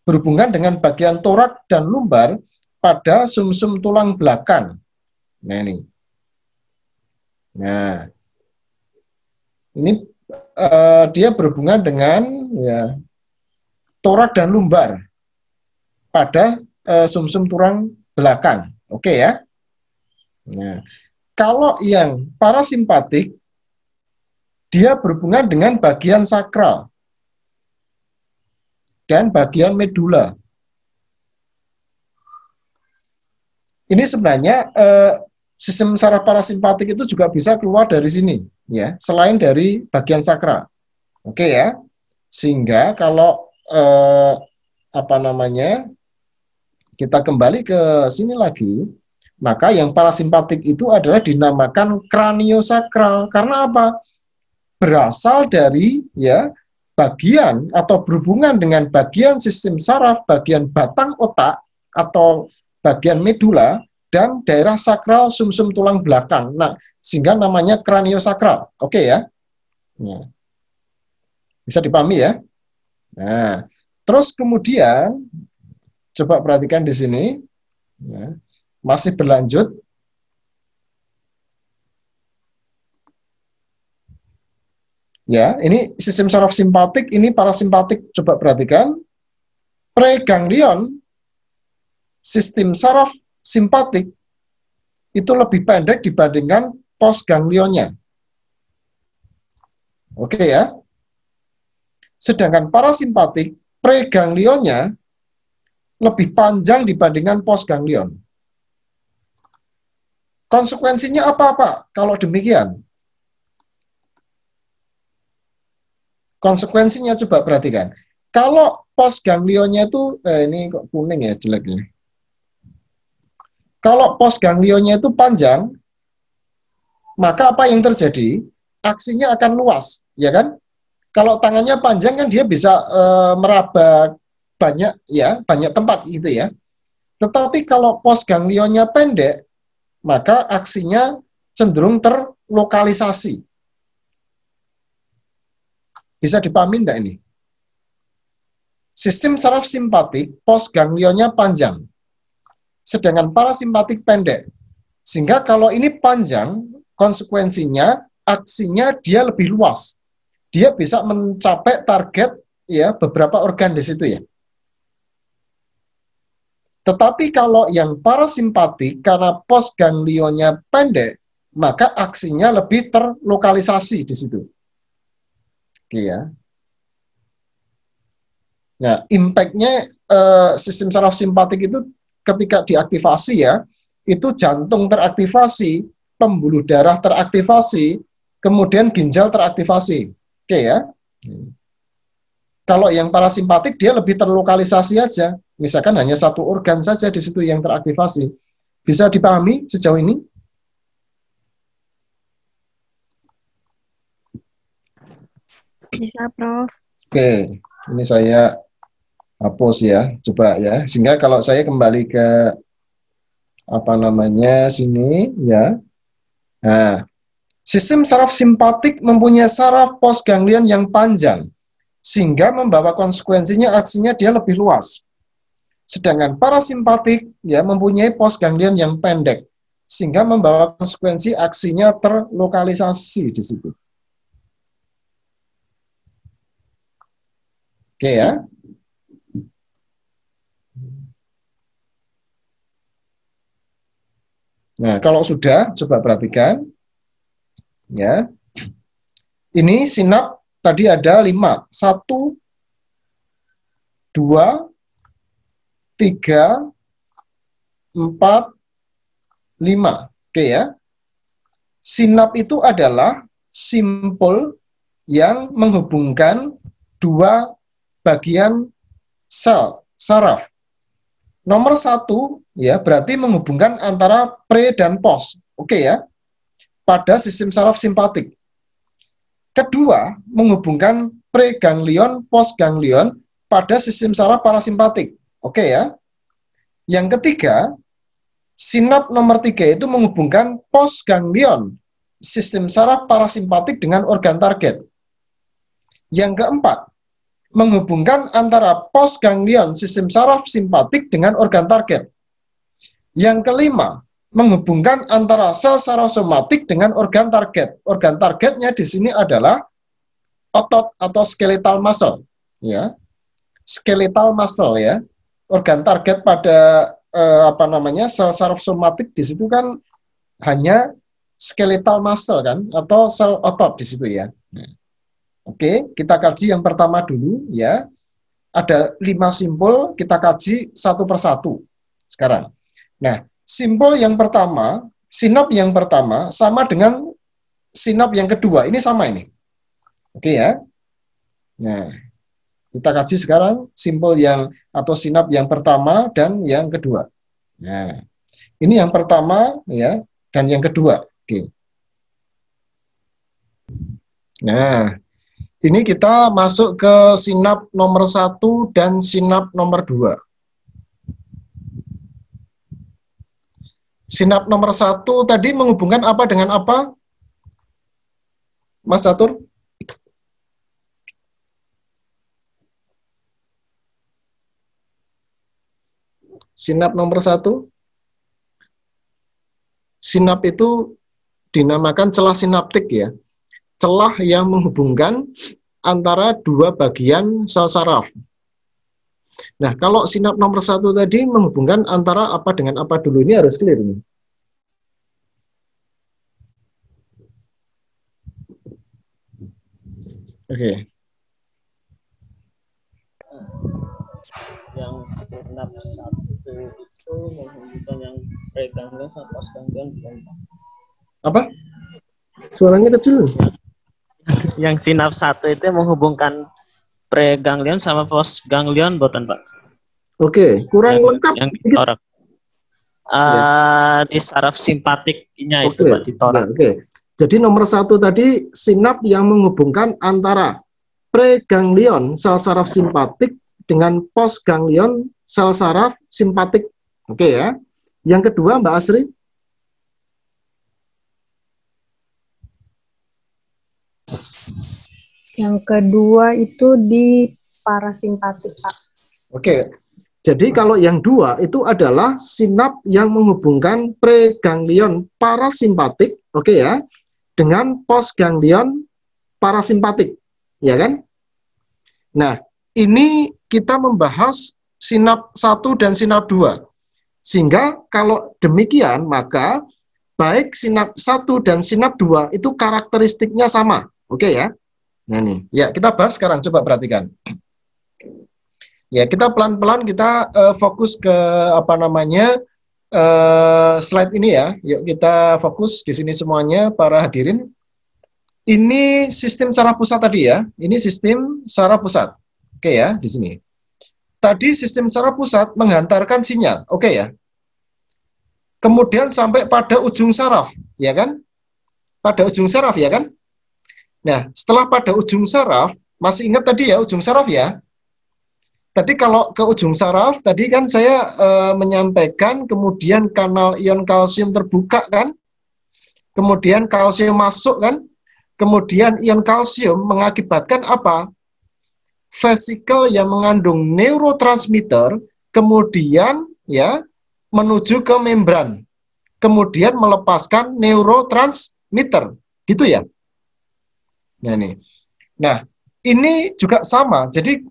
berhubungan dengan bagian torak dan lumbar pada sumsum tulang belakang. Nah, ini. Nah. Ini dia berhubungan dengan torak dan lumbar pada sumsum tulang belakang. Oke ya. Nah, kalau yang parasimpatik dia berhubungan dengan bagian sakral dan bagian medula. Ini sebenarnya sistem saraf parasimpatik itu juga bisa keluar dari sini, ya, selain dari bagian sakral. Oke ya, sehingga kalau kita kembali ke sini lagi, maka yang parasimpatik itu adalah dinamakan kraniosakral. Karena apa? Berasal dari bagian atau berhubungan dengan bagian sistem saraf, bagian batang otak atau bagian medula dan daerah sakral sumsum tulang belakang. Nah, sehingga namanya kraniosakral. Oke ya? Nah, bisa dipahami ya? Nah, terus kemudian coba perhatikan di sini. Ya, masih berlanjut. Ya, ini sistem saraf simpatik, ini parasimpatik. Coba perhatikan. Preganglion, sistem saraf simpatik itu lebih pendek dibandingkan postganglionnya. Oke ya. Sedangkan parasimpatik, preganglionnya lebih panjang dibandingkan postganglion. Konsekuensinya apa kalau demikian? Konsekuensinya coba perhatikan. Kalau postganglionnya itu, ini kok kuning ya jeleknya. Kalau postganglionnya itu panjang, maka apa yang terjadi? Aksinya akan luas, ya kan? Kalau tangannya panjang kan dia bisa meraba banyak tempat gitu ya. Tetapi kalau postganglionnya pendek, maka aksinya cenderung terlokalisasi. Bisa dipahami enggak ini? Sistem saraf simpatik, postganglionnya panjang. sedangkan parasimpatik pendek. Sehingga kalau ini panjang, konsekuensinya aksinya dia lebih luas. Dia bisa mencapai target ya beberapa organ di situ ya. Tetapi kalau yang parasimpatik karena pos ganglionnya pendek, maka aksinya lebih terlokalisasi di situ. Oke ya. Nah, impact-nya sistem saraf simpatik itu ketika diaktifasi ya, itu jantung teraktivasi, pembuluh darah teraktivasi, kemudian ginjal teraktivasi. Oke ya. Kalau yang parasimpatik dia lebih terlokalisasi aja. Misalkan hanya satu organ saja di situ yang teraktivasi. Bisa dipahami sejauh ini? Bisa, Prof. Oke, ini saya hapus ya, coba ya. Sehingga kalau saya kembali ke apa namanya sini ya. Nah, sistem saraf simpatik mempunyai saraf postganglion yang panjang, sehingga membawa konsekuensinya aksinya dia lebih luas. Sedangkan parasimpatik ya mempunyai postganglion yang pendek, sehingga membawa konsekuensi aksinya terlokalisasi di situ. Oke ya. Nah, kalau sudah, coba perhatikan. Ya. Ini sinap tadi ada 5. 1, 2, 3, 4, 5. Oke ya. Sinap itu adalah simpul yang menghubungkan dua bagian sel saraf. Nomor 1 ya berarti menghubungkan antara pre dan post. Oke ya. Pada sistem saraf simpatik. Kedua, menghubungkan preganglion, postganglion pada sistem saraf parasimpatik. Oke ya. Yang ketiga, sinap nomor 3 itu menghubungkan postganglion, sistem saraf parasimpatik dengan organ target. Yang keempat, menghubungkan antara postganglion, sistem saraf simpatik dengan organ target. Yang kelima, menghubungkan antara sel saraf somatik dengan organ target. Organ targetnya di sini adalah otot atau skeletal muscle, ya. Skeletal muscle ya. Organ target pada apa namanya sel saraf somatik di situ kan hanya skeletal muscle kan atau sel otot di situ ya. Nah, oke, kita kaji yang pertama dulu ya. Ada 5 simpul, kita kaji satu persatu sekarang. Nah, simpul yang pertama, sinap yang pertama sama dengan sinap yang kedua. Ini sama ini. Oke ya. Nah, kita kaji sekarang simpul yang atau sinap yang pertama dan yang kedua. Nah, ini yang pertama ya dan yang kedua. Oke. Nah, ini kita masuk ke sinap nomor 1 dan sinap nomor 2. Sinap nomor 1 tadi menghubungkan apa dengan apa? Mas Catur? Sinap nomor 1. Sinap itu dinamakan celah sinaptik ya. Celah yang menghubungkan antara dua bagian sel saraf. Nah, kalau sinap nomor 1 tadi menghubungkan antara apa dengan apa dulu, ini harus clear nih. Oke. Yang sinap 1 itu menghubungkan yang preganglion sama postganglion. Apa? Suaranya kecil. Yang sinap 1 itu menghubungkan preganglion sama postganglion, boten Pak? Oke, kurang lengkap. Yang di torak. Di saraf simpatiknya itu Pak, di torak. Oke. Jadi nomor 1 tadi sinap yang menghubungkan antara preganglion sel saraf simpatik dengan postganglion sel saraf simpatik. Oke ya. Yang kedua Mbak Asri? Yang kedua itu di parasimpatik, Pak. Oke. Jadi kalau yang dua itu adalah sinap yang menghubungkan preganglion parasimpatik, oke ya, dengan postganglion parasimpatik, ya kan? Nah, ini kita membahas sinap 1 dan sinap 2. Sehingga kalau demikian, maka baik sinap 1 dan sinap 2 itu karakteristiknya sama, oke ya? Nah nih, ya kita bahas sekarang, coba perhatikan. Ya, kita pelan-pelan kita fokus ke apa namanya slide ini ya. Yuk kita fokus di sini semuanya para hadirin. Ini sistem saraf pusat tadi ya. Ini sistem saraf pusat. Oke ya, di sini. Tadi sistem saraf pusat menghantarkan sinyal, oke ya. Kemudian sampai pada ujung saraf, ya kan? Pada ujung saraf ya kan? Nah, setelah pada ujung saraf, masih ingat tadi ya ujung saraf ya? Tadi kalau ke ujung saraf, tadi kan saya menyampaikan kemudian kanal ion kalsium terbuka kan, kemudian kalsium masuk kan, kemudian ion kalsium mengakibatkan apa? Vesikel yang mengandung neurotransmitter, kemudian ya menuju ke membran, kemudian melepaskan neurotransmitter, gitu ya. Nah, ini juga sama, jadi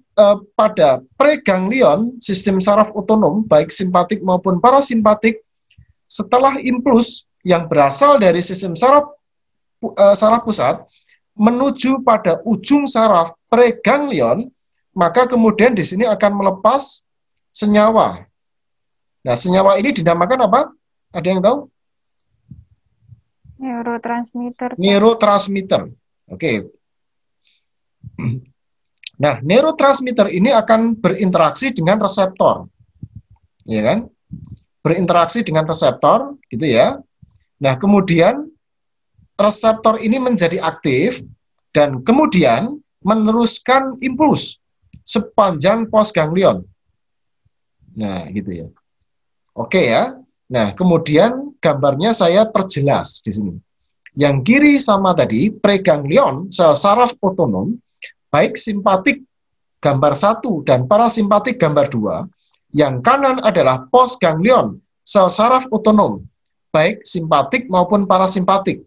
pada preganglion, sistem saraf otonom, baik simpatik maupun parasimpatik, setelah impuls yang berasal dari sistem saraf pusat, menuju pada ujung saraf preganglion, maka kemudian di sini akan melepas senyawa. Nah, senyawa ini dinamakan apa? Ada yang tahu? Neurotransmitter. Neurotransmitter. Oke. Nah, neurotransmitter ini akan berinteraksi dengan reseptor, ya kan? Berinteraksi dengan reseptor, gitu ya. Nah, kemudian reseptor ini menjadi aktif dan kemudian meneruskan impuls sepanjang postganglion. Nah, gitu ya. Oke ya. Nah, kemudian gambarnya saya perjelas di sini. Yang kiri sama tadi, preganglion, sel saraf otonom, baik simpatik gambar 1 dan parasimpatik gambar 2, yang kanan adalah postganglion, sel saraf otonom, baik simpatik maupun parasimpatik.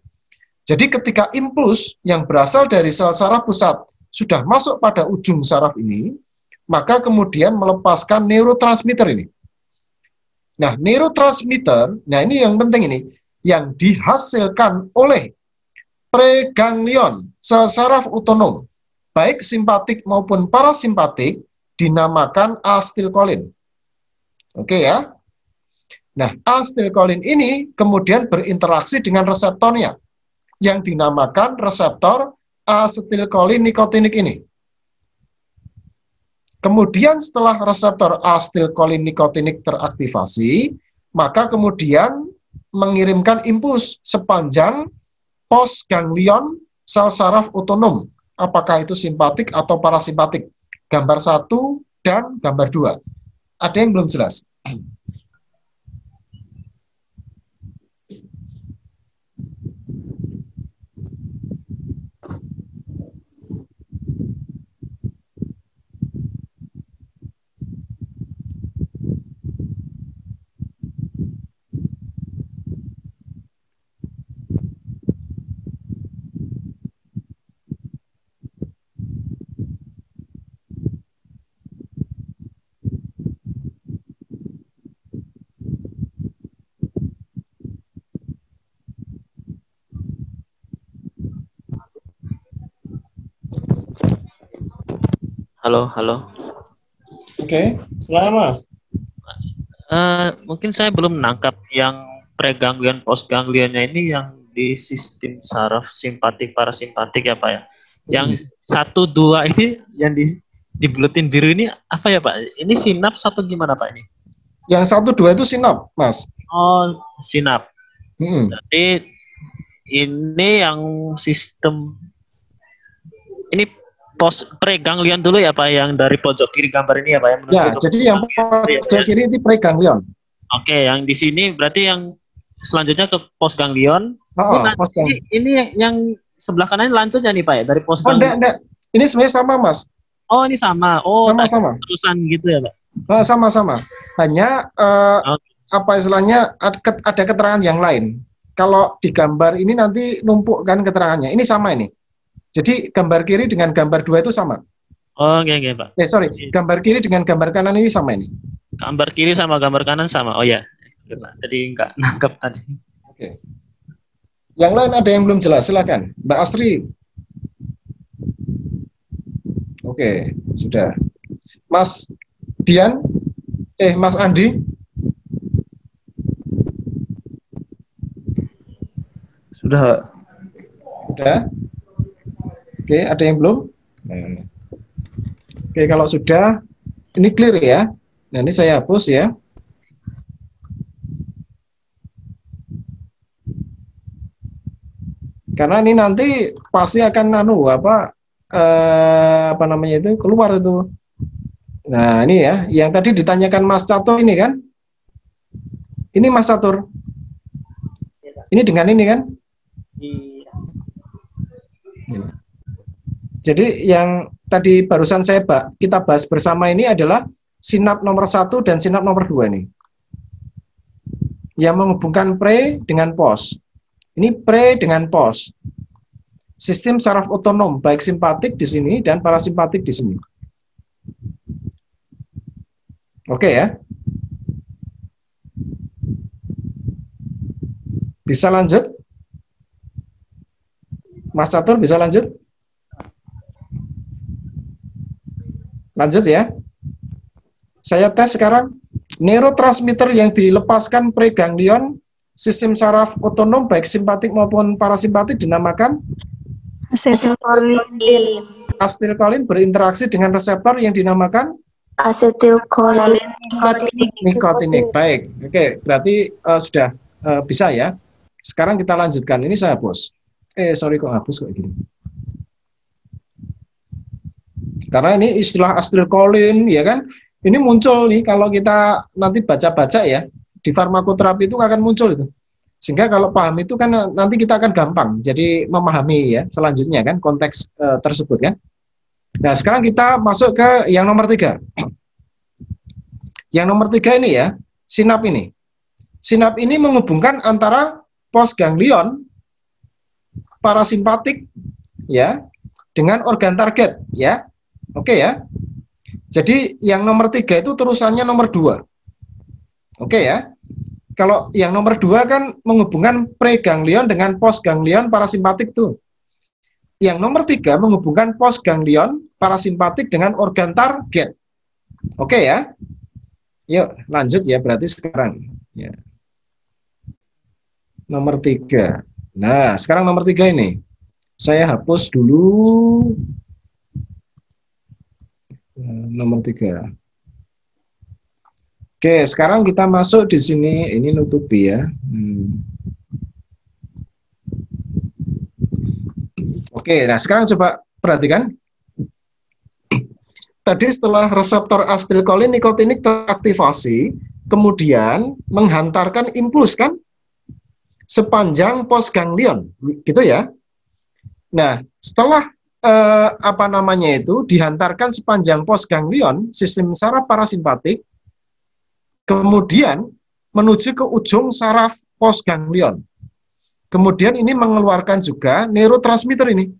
Jadi ketika impuls yang berasal dari sel saraf pusat sudah masuk pada ujung saraf ini, maka kemudian melepaskan neurotransmitter ini. Nah, neurotransmitter, nah ini yang penting ini, yang dihasilkan oleh preganglion, sel saraf otonom, baik simpatik maupun parasimpatik, dinamakan asetilkolin. Oke ya. Nah, asetilkolin ini kemudian berinteraksi dengan reseptornya, yang dinamakan reseptor asetilkolin nikotinik ini. Kemudian setelah reseptor asetilkolin nikotinik teraktivasi, maka kemudian mengirimkan impuls sepanjang postganglion sel saraf otonom, apakah itu simpatik atau parasimpatik. Gambar 1 dan gambar 2. Ada yang belum jelas? Halo. Oke, silakan Mas. Mungkin saya belum menangkap yang preganglion postganglionnya ini yang di sistem saraf simpatik parasimpatik ya Pak ya. Yang 1, 2 ini yang dibuletin biru ini apa ya Pak? Ini sinaps atau gimana Pak ini? Yang 1, 2 itu sinap, Mas. Oh, sinap. Jadi ini yang sistem ini preganglion dulu ya Pak, yang dari pojok kiri gambar ini ya Pak ya. Ya, jadi yang pojok kiri itu preganglion. Oke, yang di sini berarti yang selanjutnya ke postganglion. Ini yang sebelah kanan lanjutnya nih Pak ya, dari postganglion. Enggak. Ini sebenarnya sama Mas. Oh, ini sama. Oh, sama. Terusan gitu ya Pak. Sama-sama. Hanya apa istilahnya ada keterangan yang lain. Kalau di gambar ini nanti numpuk kan keterangannya. Ini sama ini. Jadi gambar kiri dengan gambar 2 itu sama. Oh, oke, Pak. Sorry, gambar kiri dengan gambar kanan ini sama ini. Gambar kiri sama gambar kanan sama. Oh ya. Jadi nggak nangkep tadi. Oke. Yang lain ada yang belum jelas, silakan. Mbak Astri. Oke, sudah. Mas Dian, Mas Andi. Sudah. Sudah. Oke, ada yang belum? Oke, kalau sudah, ini clear ya. Nah, ini saya hapus ya. Karena ini nanti pasti akan apa namanya itu keluar itu. Nah, ini ya, yang tadi ditanyakan Mas Catur ini kan? Ini Mas Catur. Ini dengan ini kan? Iya. Jadi yang tadi barusan kita bahas bersama ini adalah sinap nomor 1 dan sinap nomor 2 ini. Yang menghubungkan pre dengan pos. Ini pre dengan pos. Sistem saraf otonom baik simpatik di sini dan parasimpatik di sini. Oke ya. Bisa lanjut? Mas Catur bisa lanjut? Lanjut ya. Saya tes sekarang. Neurotransmitter yang dilepaskan preganglion sistem saraf otonom baik simpatik maupun parasimpatik dinamakan Asetilkolin. Asetilkolin berinteraksi dengan reseptor yang dinamakan Asetilkolin nikotinik. Baik. Oke, berarti sudah bisa ya. Sekarang kita lanjutkan. Ini saya hapus. Sorry kok hapus kayak gini. Karena ini istilah asetilkolin, ya kan? Ini muncul nih kalau kita nanti baca-baca ya, di farmakoterapi itu akan muncul itu. Sehingga kalau paham itu kan nanti kita akan gampang, jadi memahami ya selanjutnya kan konteks tersebut kan. Nah sekarang kita masuk ke yang nomor 3. Yang nomor 3 ini ya, sinap ini. Sinap ini menghubungkan antara postganglion, parasimpatik ya, dengan organ target ya. Oke ya. Jadi yang nomor 3 itu terusannya nomor 2. Oke ya. Kalau yang nomor 2 kan menghubungkan preganglion dengan postganglion parasimpatik tuh. Yang nomor 3 menghubungkan postganglion parasimpatik dengan organ target. Oke ya. Yuk lanjut ya berarti sekarang. Ya. Nomor 3. Nah sekarang nomor 3 ini. Saya hapus dulu. Nomor 3. Oke, sekarang kita masuk di sini. Ini nutupi ya. Oke, nah sekarang coba perhatikan. Tadi setelah reseptor asetilkolin nikotinik teraktivasi, kemudian menghantarkan impuls kan sepanjang postganglion, gitu ya. Nah, setelah apa namanya itu dihantarkan sepanjang postganglion sistem saraf parasimpatik, kemudian menuju ke ujung saraf postganglion. Kemudian ini mengeluarkan juga neurotransmitter ini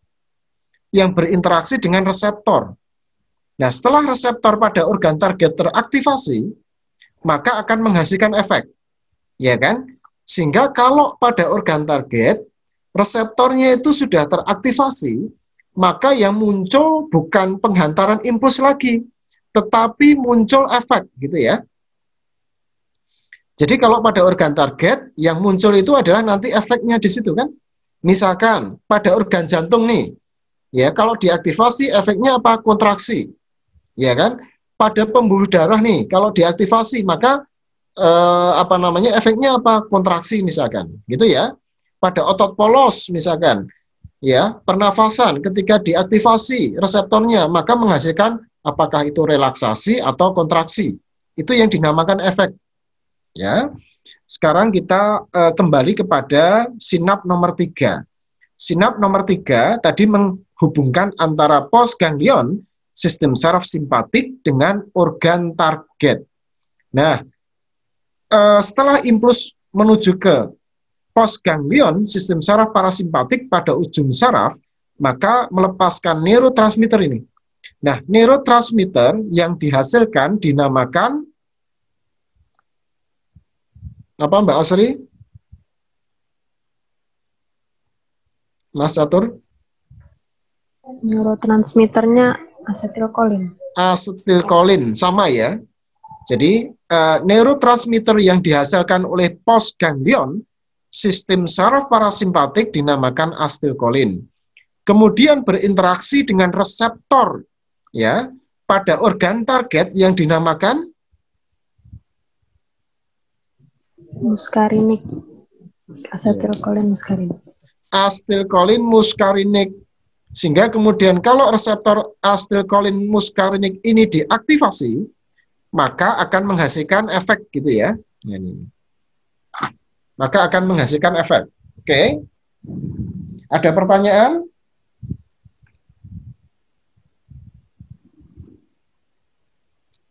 yang berinteraksi dengan reseptor. Nah, setelah reseptor pada organ target teraktivasi, maka akan menghasilkan efek, ya kan? Sehingga kalau pada organ target reseptornya itu sudah teraktivasi, maka yang muncul bukan penghantaran impuls lagi, tetapi muncul efek, gitu ya. Jadi kalau pada organ target, yang muncul itu adalah nanti efeknya di situ kan. Misalkan pada organ jantung nih, ya kalau diaktifasi efeknya apa? Kontraksi, ya kan. Pada pembuluh darah nih, kalau diaktifasi maka apa namanya efeknya apa? Kontraksi misalkan, gitu ya. Pada otot polos misalkan, ya pernafasan ketika diaktifasi reseptornya maka menghasilkan apakah itu relaksasi atau kontraksi. Itu yang dinamakan efek. Ya, sekarang kita kembali kepada sinap nomor 3. Sinap nomor 3 tadi menghubungkan antara postganglion sistem saraf simpatik dengan organ target. Nah, setelah impuls menuju ke postganglion, sistem saraf parasimpatik pada ujung saraf, maka melepaskan neurotransmitter ini. Nah, neurotransmitter yang dihasilkan dinamakan apa, Mbak Asri? Mas Catur? Neurotransmitternya asetilkolin. Asetilkolin, sama ya. Jadi, neurotransmitter yang dihasilkan oleh postganglion, sistem saraf parasimpatik dinamakan asetilkolin. Kemudian berinteraksi dengan reseptor ya pada organ target yang dinamakan muskarinik. Asetilkolin muskarinik. Asetilkolin muskarinik. Sehingga kemudian kalau reseptor asetilkolin muskarinik ini diaktifasi, maka akan menghasilkan efek gitu ya. Ini. Maka akan menghasilkan efek. Oke. Ada pertanyaan?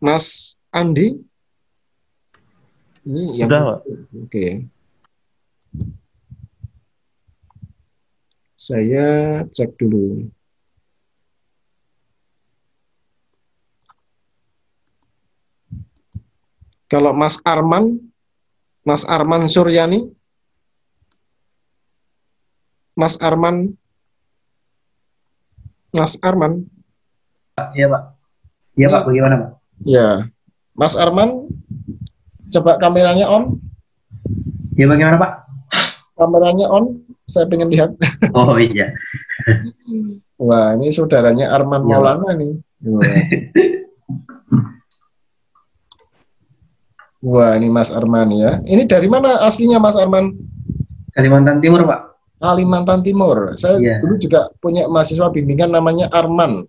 Mas Andi? Ini yang oke. Saya cek dulu. Kalau Mas Arman Suryani, Mas Arman. Iya, Pak. Iya, Pak. Bagaimana, Pak? Ya, Mas Arman, coba kameranya on. Ya, bagaimana, Pak? Kameranya on, saya pengen lihat. Oh, iya. Wah, ini saudaranya Arman Ya, Maulana nih. Wah, ini Mas Arman ya. Ini dari mana aslinya Mas Arman? Kalimantan Timur, Pak. Kalimantan Timur. Saya dulu juga punya mahasiswa bimbingan namanya Arman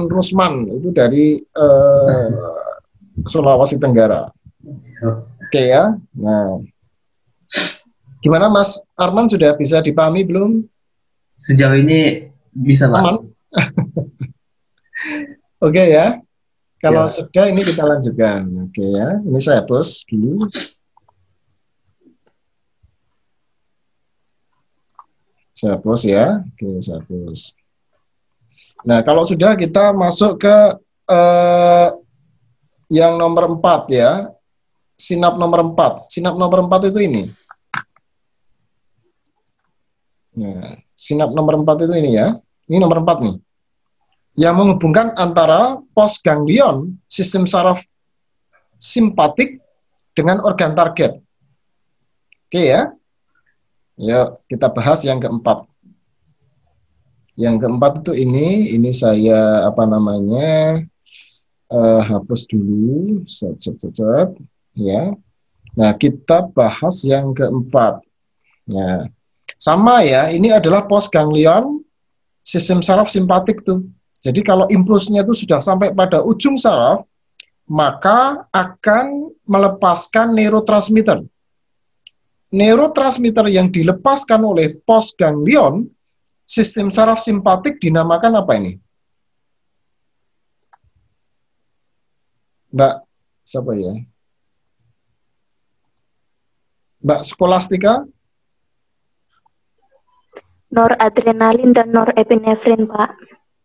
Rusman, itu dari Sulawesi Tenggara. Oke ya. Nah, gimana Mas Arman, sudah bisa dipahami belum? Sejauh ini bisa, Pak. Aman. Oke ya. Kalau sudah, ini kita lanjutkan. Oke ya. Ini saya hapus dulu. Saya hapus ya. Oke, saya hapus. Nah, kalau sudah, kita masuk ke yang nomor 4 ya. Sinap nomor 4. Sinap nomor 4 itu ini. Nah, sinap nomor 4 itu ini ya. Ini nomor 4 nih. Yang menghubungkan antara postganglion, sistem saraf simpatik, dengan organ target. Oke ya. Ya, kita bahas yang keempat. Yang keempat itu ini saya hapus dulu, ya. Nah, kita bahas yang keempat. Nah, sama ya, ini adalah postganglion, sistem saraf simpatik tuh. Jadi kalau impulsnya itu sudah sampai pada ujung saraf, maka akan melepaskan neurotransmitter. Neurotransmitter yang dilepaskan oleh postganglion, sistem saraf simpatik dinamakan apa ini? Mbak, siapa ya? Mbak Skolastika? Noradrenalin dan norepinefrin, Pak.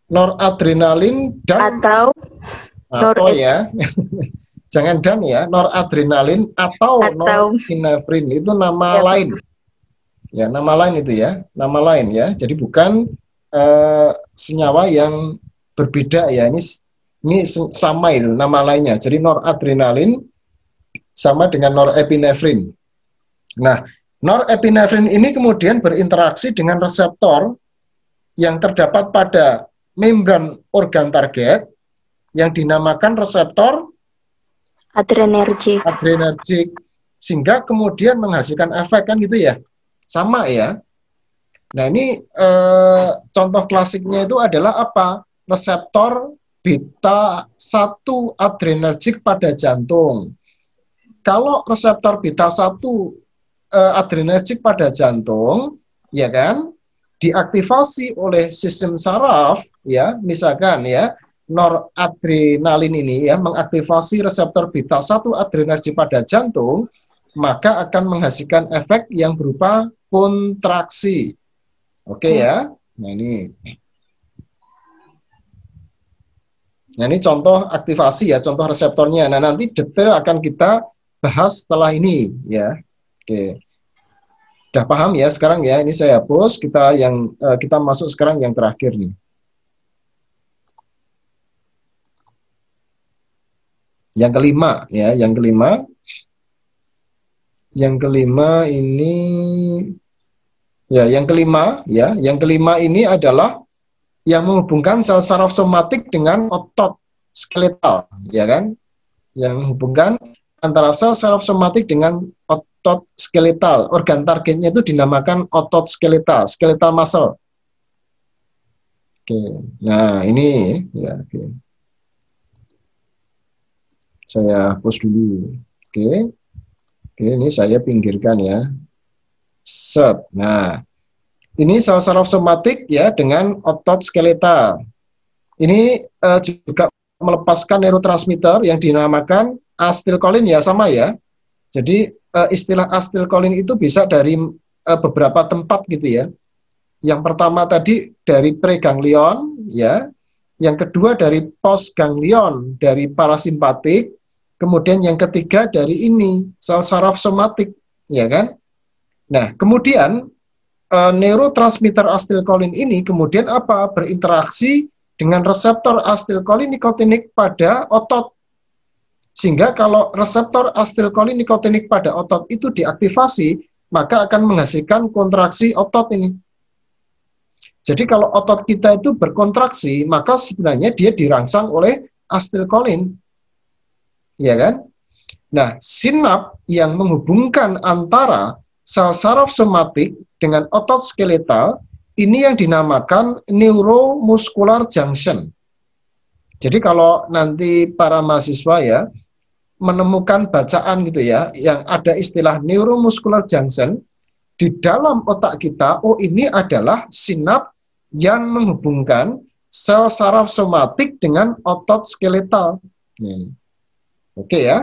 Noradrenalin dan atau ya. Jangan dan ya, noradrenalin atau norepinefrin itu nama lain. Ya, nama lain itu ya, nama lain ya. Jadi bukan senyawa yang berbeda ya. Ini sama itu nama lainnya. Jadi noradrenalin sama dengan norepinefrin. Nah, norepinefrin ini kemudian berinteraksi dengan reseptor yang terdapat pada membran organ target yang dinamakan reseptor adrenergik, sehingga kemudian menghasilkan efek kan gitu ya, sama ya. Nah ini contoh klasiknya itu adalah apa? Reseptor beta 1 adrenergik pada jantung. Kalau reseptor beta 1 adrenergik pada jantung, ya kan, diaktifasi oleh sistem saraf, ya, misalkan ya, noradrenalin ini ya mengaktifasi reseptor beta 1 adrenergi pada jantung, maka akan menghasilkan efek yang berupa kontraksi. Oke ya. Nah ini contoh aktivasi ya, contoh reseptornya. Nah, nanti detail akan kita bahas setelah ini ya. Oke. Udah paham ya sekarang ya. Ini saya hapus, kita masuk sekarang yang terakhir nih. Yang kelima ya, yang kelima ini ya, yang kelima ini adalah yang menghubungkan sel saraf somatik dengan otot skeletal, ya kan? Yang menghubungkan antara sel saraf somatik dengan otot skeletal. Organ targetnya itu dinamakan otot skeletal, skeletal muscle. Oke, nah ini ya, oke. Saya hapus dulu. Oke, ini saya pinggirkan ya. Set. Nah, ini sel saraf somatik ya dengan otot skeletal. Ini juga melepaskan neurotransmitter yang dinamakan asetilkolin ya, sama ya. Jadi istilah asetilkolin itu bisa dari beberapa tempat gitu ya. Yang pertama tadi dari preganglion ya. Yang kedua dari postganglion, dari parasimpatik. Kemudian yang ketiga dari ini, sel saraf somatik, ya kan? Nah, kemudian neurotransmitter asetilkolin ini kemudian apa? Berinteraksi dengan reseptor asetilkolin nikotinik pada otot. Sehingga kalau reseptor asetilkolin nikotinik pada otot itu diaktifasi, maka akan menghasilkan kontraksi otot ini. Jadi kalau otot kita itu berkontraksi, maka sebenarnya dia dirangsang oleh asetilkolin. Ya kan? Nah, sinap yang menghubungkan antara sel saraf somatik dengan otot skeletal, ini yang dinamakan neuromuscular junction. Jadi kalau nanti para mahasiswa ya, menemukan bacaan gitu ya, yang ada istilah neuromuscular junction, di dalam otak kita, oh ini adalah sinap yang menghubungkan sel saraf somatik dengan otot skeletal. Oke ya.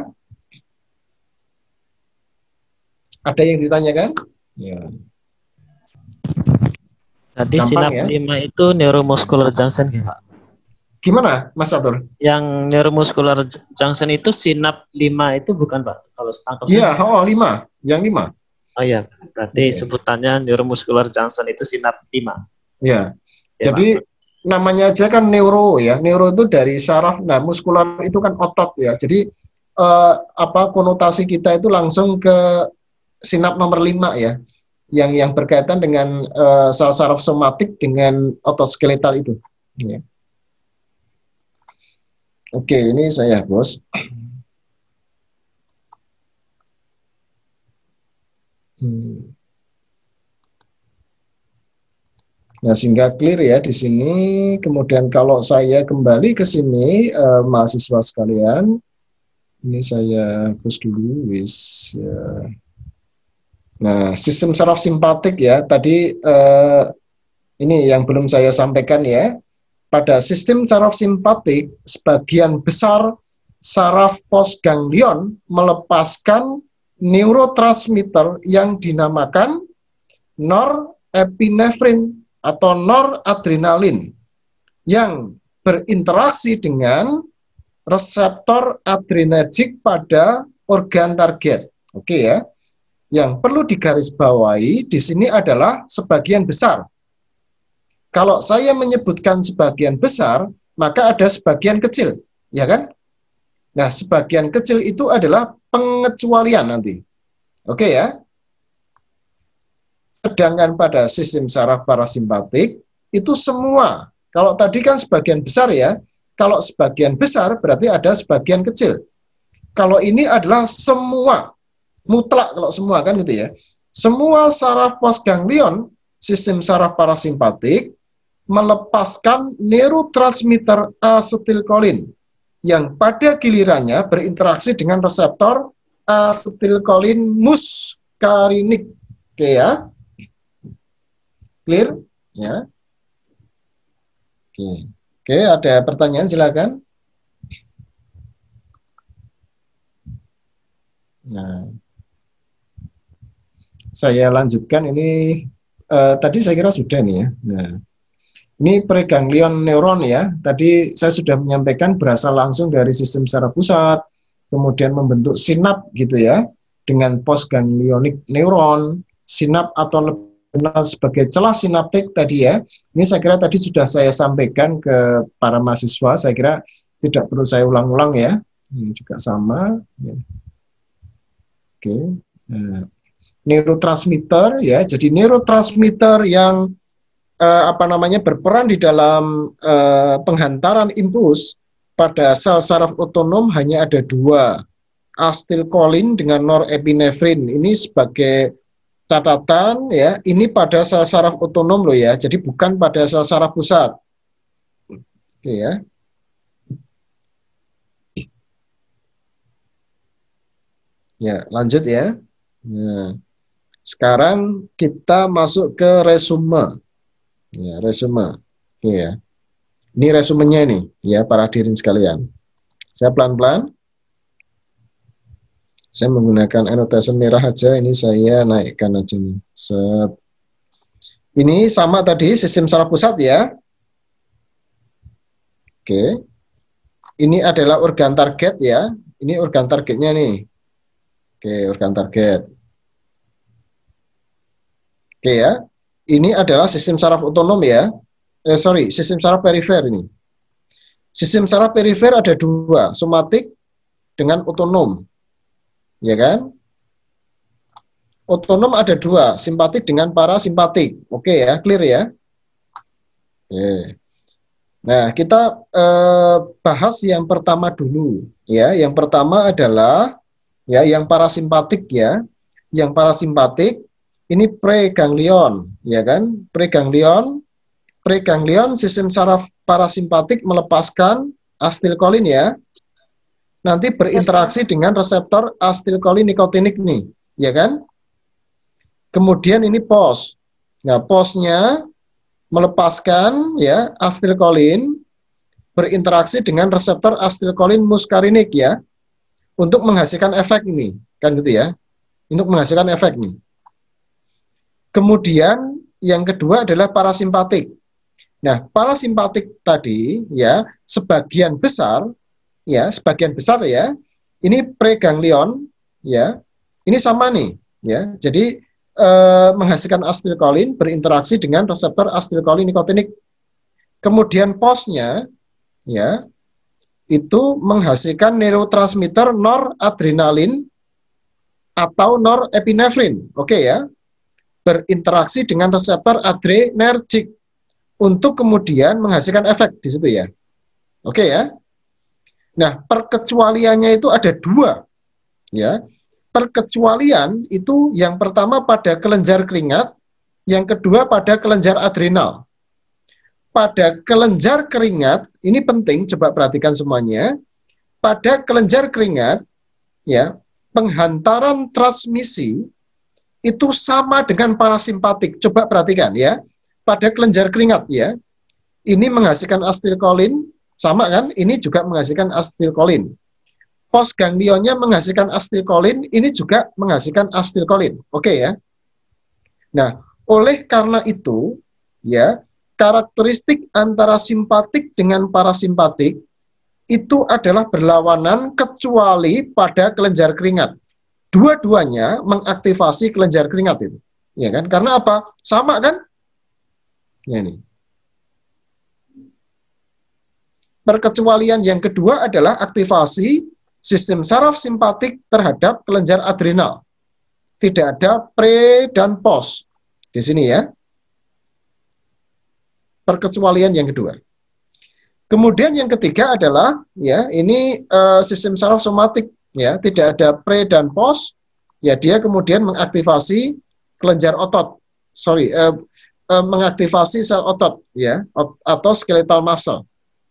Ada yang ditanyakan? Ya. Tadi sinap ya? 5 itu neuromuscular junction ya, Pak? Gimana, Mas Atur? Yang neuromuscular junction itu sinap 5 itu bukan, Pak? Kalau setangkap. Iya, 5. Yang 5. Oh iya, berarti sebutannya neuromuscular junction itu sinap 5. Ya. Jadi namanya aja kan neuro ya. Neuro itu dari saraf, nah muskular itu kan otot ya. Jadi konotasi kita itu langsung ke sinap nomor 5 ya. Yang berkaitan dengan sel saraf somatik dengan otot skeletal itu. Ya. Oke, ini saya hapus. Nah, sehingga clear ya di sini. Kemudian kalau saya kembali ke sini, mahasiswa sekalian, ini saya hapus dulu, ya. Nah, sistem saraf simpatik ya, tadi ini yang belum saya sampaikan ya. Pada sistem saraf simpatik, sebagian besar saraf postganglion melepaskan neurotransmitter yang dinamakan norepinefrin atau noradrenalin yang berinteraksi dengan reseptor adrenergik pada organ target. Oke ya. Yang perlu digarisbawahi di sini adalah sebagian besar. Kalau saya menyebutkan sebagian besar, maka ada sebagian kecil, ya kan? Nah, sebagian kecil itu adalah pengecualian nanti. Oke ya. Sedangkan pada sistem saraf parasimpatik itu semua. Kalau tadi kan sebagian besar ya. Kalau sebagian besar berarti ada sebagian kecil. Kalau ini adalah semua. Mutlak kalau semua kan gitu ya. Semua saraf postganglion sistem saraf parasimpatik melepaskan neurotransmitter asetilkolin yang pada gilirannya berinteraksi dengan reseptor asetilkolin muskarinik. Oke ya. Clear? Ya. Oke. Oke, ada pertanyaan silakan. Nah, saya lanjutkan ini tadi saya kira sudah nih ya. Nah, ini preganglion neuron ya. Tadi saya sudah menyampaikan berasal langsung dari sistem saraf pusat, kemudian membentuk sinap gitu ya, dengan postganglionik neuron, sinap atau lebih dikenal sebagai celah sinaptik tadi ya. Ini saya kira tadi sudah saya sampaikan ke para mahasiswa, saya kira tidak perlu saya ulang-ulang ya. Ini juga sama. Ya. Oke. Nah, neurotransmitter ya. Jadi neurotransmitter yang berperan di dalam penghantaran impuls pada sel saraf otonom hanya ada dua, asetilkolin dengan norepinefrin. Ini sebagai catatan ya, ini pada sel saraf otonom loh ya, jadi bukan pada sel saraf pusat. Oke ya. Ya, lanjut ya. Nah, sekarang kita masuk ke resume. Ya, resume. Oke ya. Ini resumenya nih, ya para hadirin sekalian. Saya pelan-pelan. Saya menggunakan annotation merah aja, ini saya naikkan aja nih. Set. Ini sama tadi sistem saraf pusat ya. Oke. Ini adalah organ target ya. Ini organ targetnya nih. Oke, organ target. Oke ya. Ini adalah sistem saraf otonom ya. Sistem saraf perifer ini. Sistem saraf perifer ada dua, somatik dengan otonom. Ya kan? Otonom ada dua, simpatik dengan parasimpatik. Oke ya, clear ya? Oke. Nah, kita bahas yang pertama dulu. Ya, yang pertama adalah ya yang parasimpatik ya. Yang parasimpatik ini preganglion, ya kan? Preganglion sistem saraf parasimpatik melepaskan asetilkolin ya. Nanti berinteraksi dengan reseptor asetilkolin nikotinik nih, ya kan? Kemudian ini pos. Nah, posnya melepaskan ya asetilkolin berinteraksi dengan reseptor asetilkolin muskarinik ya untuk menghasilkan efek ini, kan gitu ya. Untuk menghasilkan efek nih. Kemudian yang kedua adalah parasimpatik. Nah, parasimpatik tadi ya sebagian besar ya, ini preganglion ya. Ini sama nih ya. Jadi menghasilkan asetilkolin berinteraksi dengan reseptor asetilkolin nikotinik. Kemudian posnya ya itu menghasilkan neurotransmitter noradrenalin atau norepinefrin. Oke ya. Berinteraksi dengan reseptor adrenergik untuk kemudian menghasilkan efek di situ ya. Oke ya. Nah, perkecualiannya itu ada dua. Ya. Perkecualian itu yang pertama pada kelenjar keringat, yang kedua pada kelenjar adrenal. Pada kelenjar keringat, ini penting, coba perhatikan semuanya. Pada kelenjar keringat, ya, penghantaran transmisi itu sama dengan parasimpatik. Coba perhatikan ya. Pada kelenjar keringat ya. Ini menghasilkan asetilkolin, sama kan? Ini juga menghasilkan asetilkolin. Postganglionnya menghasilkan asetilkolin, ini juga menghasilkan asetilkolin. Oke ya. Nah, oleh karena itu ya, karakteristik antara simpatik dengan parasimpatik itu adalah berlawanan kecuali pada kelenjar keringat. Dua-duanya mengaktifasi kelenjar keringat itu, ya kan? Karena apa? Sama kan? Ya, ini. Perkecualian yang kedua adalah aktivasi sistem saraf simpatik terhadap kelenjar adrenal. Tidak ada pre dan pos di sini ya. Perkecualian yang kedua. Kemudian yang ketiga adalah ya ini sistem saraf somatik. Ya, tidak ada pre dan pos, ya dia kemudian mengaktifasi kelenjar otot, mengaktifasi sel otot, ya, atau skeletal muscle,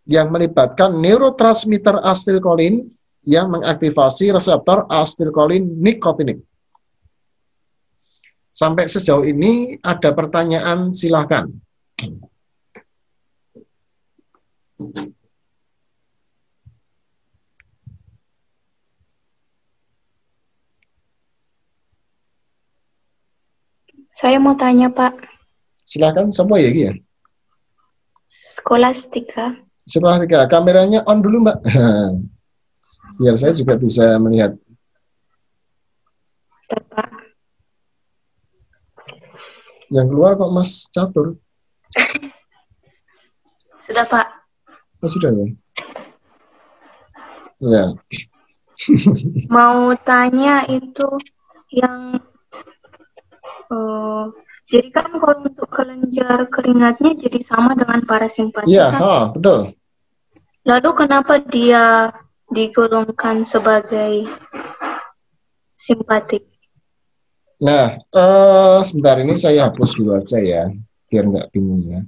yang melibatkan neurotransmitter asetilkolin yang mengaktifasi reseptor asetilkolin nikotinik. Sampai sejauh ini ada pertanyaan, silahkan. Saya mau tanya, Pak. Silakan, siapa ya ini ya? Skolastika. Skolastika, kameranya on dulu, Mbak. Biar saya juga bisa melihat. Pak. Yang keluar kok Mas Catur? Sudah, Pak. Oh, sudah ya? Ya. Mau tanya itu yang jadi kan kalau untuk kelenjar keringatnya jadi sama dengan parasimpatik. Iya, kan? Betul. Lalu kenapa dia digolongkan sebagai simpatik? Nah, sebentar ini saya hapus dulu aja ya, biar nggak bingung ya.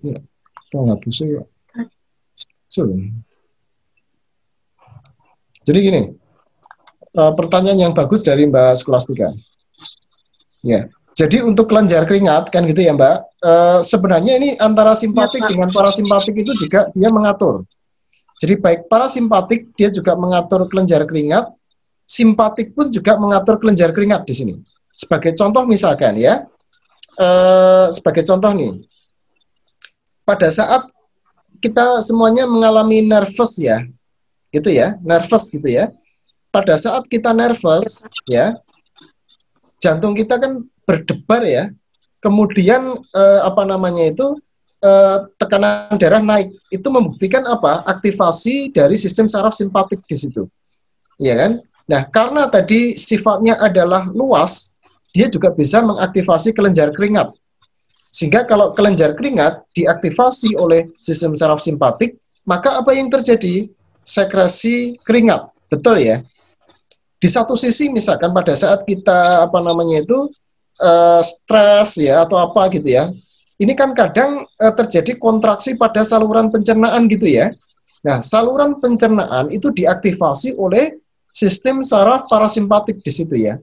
Ya, kita hapusnya ya. Jadi gini, pertanyaan yang bagus dari Mbak Skolastika. Ya, jadi untuk kelenjar keringat kan gitu ya Mbak. Sebenarnya ini antara simpatik dengan parasimpatik itu juga dia mengatur. Jadi baik parasimpatik dia juga mengatur kelenjar keringat, simpatik pun juga mengatur kelenjar keringat di sini. Sebagai contoh misalkan ya, sebagai contoh nih, pada saat kita semuanya mengalami nervous ya, gitu ya, nervous gitu ya. Pada saat kita nervous ya, jantung kita kan berdebar ya, kemudian tekanan darah naik, itu membuktikan apa? Aktivasi dari sistem saraf simpatik di situ, ya kan? Nah, karena tadi sifatnya adalah luas, dia juga bisa mengaktifasi kelenjar keringat. Sehingga kalau kelenjar keringat diaktifasi oleh sistem saraf simpatik, maka apa yang terjadi? Sekresi keringat, betul ya? Di satu sisi misalkan pada saat kita stres ya atau apa gitu ya, ini kan kadang terjadi kontraksi pada saluran pencernaan gitu ya. Nah, saluran pencernaan itu diaktifasi oleh sistem saraf parasimpatik di situ ya.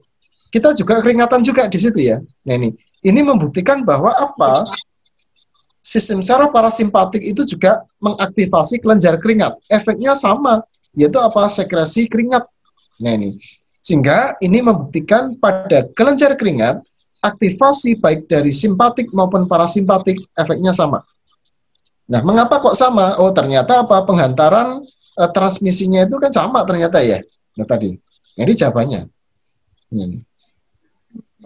Kita juga keringatan juga di situ ya. Nah ini membuktikan bahwa apa? Sistem saraf parasimpatik itu juga mengaktifasi kelenjar keringat. Efeknya sama, yaitu apa? Sekresi keringat. Nah ini, sehingga ini membuktikan pada kelenjar keringat, aktivasi baik dari simpatik maupun parasimpatik efeknya sama. Nah, mengapa kok sama? Oh, ternyata apa? Penghantaran transmisinya itu kan sama ternyata ya. Nah tadi, ini jawabannya.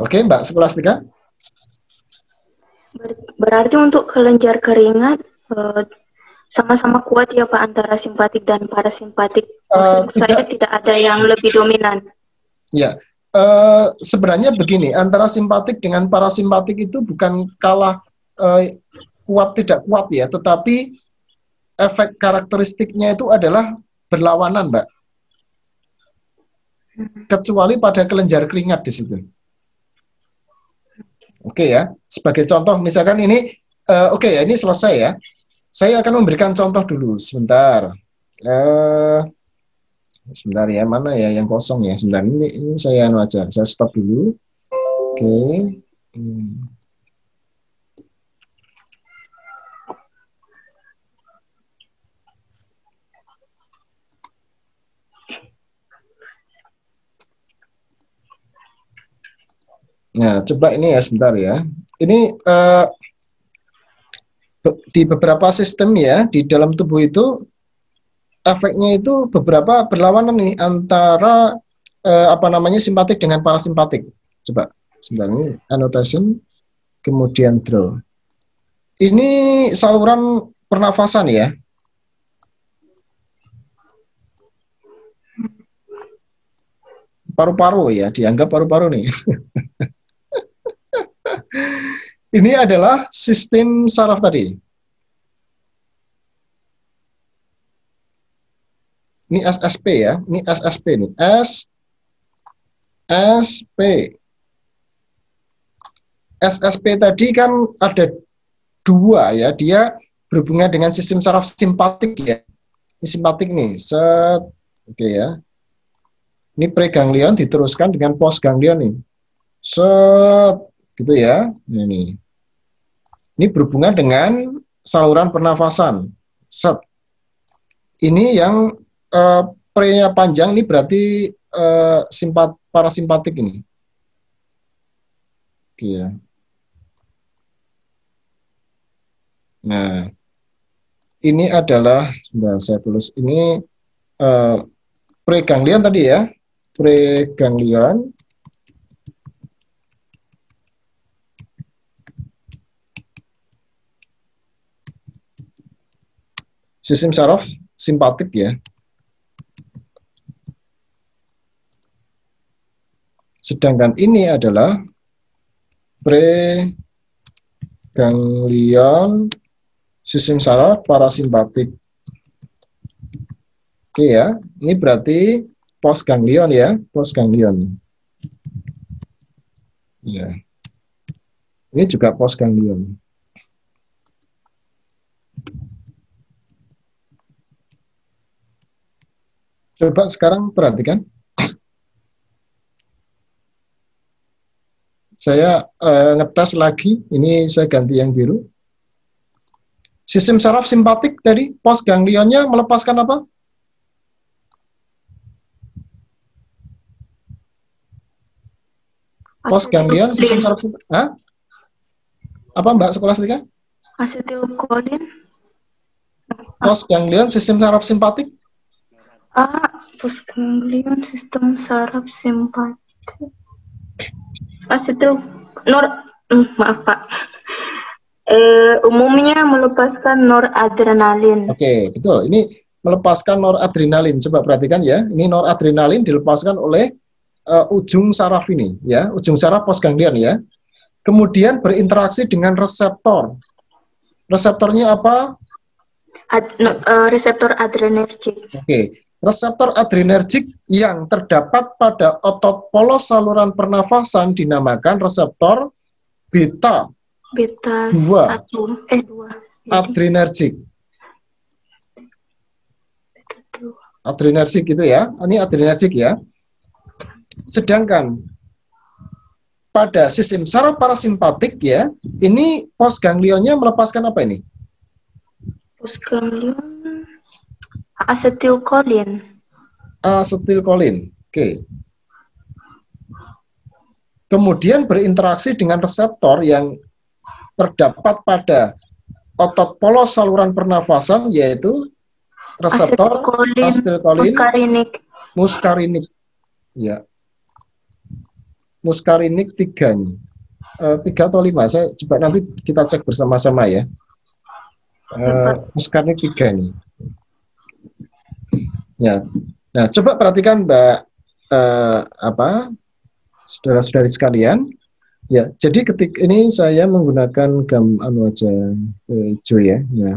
Oke, Mbak Skolastika. Berarti untuk kelenjar keringat sama-sama kuat ya Pak antara simpatik dan parasimpatik. Saya tidak ada yang lebih dominan. Ya, sebenarnya begini, antara simpatik dengan parasimpatik itu bukan kalah kuat tidak kuat ya, tetapi efek karakteristiknya itu adalah berlawanan, Mbak. Kecuali pada kelenjar keringat di situ. Oke ya, sebagai contoh misalkan ini, oke ya, ini selesai ya. Saya akan memberikan contoh dulu, sebentar. Sebentar ya, mana ya yang kosong ya? Sebentar, ini saya aja, saya stop dulu. Oke. Nah, coba ini ya sebentar ya. Ini di beberapa sistem ya di dalam tubuh itu efeknya itu beberapa berlawanan nih antara simpatik dengan parasimpatik. Coba sebentar, ini annotation kemudian draw. Ini saluran pernafasan ya. Paru-paru ya, dianggap paru-paru nih. Ini adalah sistem saraf tadi. Ini SSP ya, ini SSP nih. SSP tadi kan ada dua ya, dia berhubungan dengan sistem saraf simpatik ya. Ini simpatik nih, oke ya. Ini preganglion diteruskan dengan postganglion nih. Set, gitu ya. Ini berhubungan dengan saluran pernafasan. Set. Ini yang pre-nya panjang, ini berarti parasimpatik ini. Oke ya. Nah, ini adalah, sebentar saya tulis, ini preganglion tadi ya, preganglion. Sistem saraf simpatik ya. Sedangkan ini adalah preganglion sistem saraf parasimpatik. Oke ya, ini berarti postganglion ya, postganglion. Ya. Ini juga postganglion. Coba sekarang perhatikan. Saya ngetes lagi, ini saya ganti yang biru. Sistem saraf simpatik tadi, postganglionnya melepaskan apa? Postganglion, sistem saraf simpatik. Apa Mbak Skolastika? Asetilkolin. Postganglion, sistem saraf simpatik. Postganglion, sistem saraf simpatik. Maaf Pak. Umumnya melepaskan noradrenalin. Oke, betul. Ini melepaskan noradrenalin. Coba perhatikan ya. Ini noradrenalin dilepaskan oleh ujung saraf ini, ya, ujung saraf postganglion ya. Kemudian berinteraksi dengan reseptor. Reseptornya apa? Reseptor adrenergik. Oke. Reseptor adrenergik yang terdapat pada otot polos saluran pernafasan dinamakan reseptor beta 2 adrenergik. Adrenergik itu ya, ini adrenergik ya. Sedangkan pada sistem saraf parasimpatik ya, ini postganglionnya melepaskan apa ini? Postganglion asetilkolin. Asetilkolin. Oke. Kemudian berinteraksi dengan reseptor yang terdapat pada otot polos saluran pernafasan, yaitu reseptor asetilkolin muskarinik. Ya. Muskarinik 3 nih. 3 atau 5, saya coba nanti kita cek bersama-sama ya. Muskarinik 3 nih. Ya. Nah, coba perhatikan Mbak saudara-saudari sekalian. Ya, jadi ketika ini saya menggunakan hijau ya. Ya.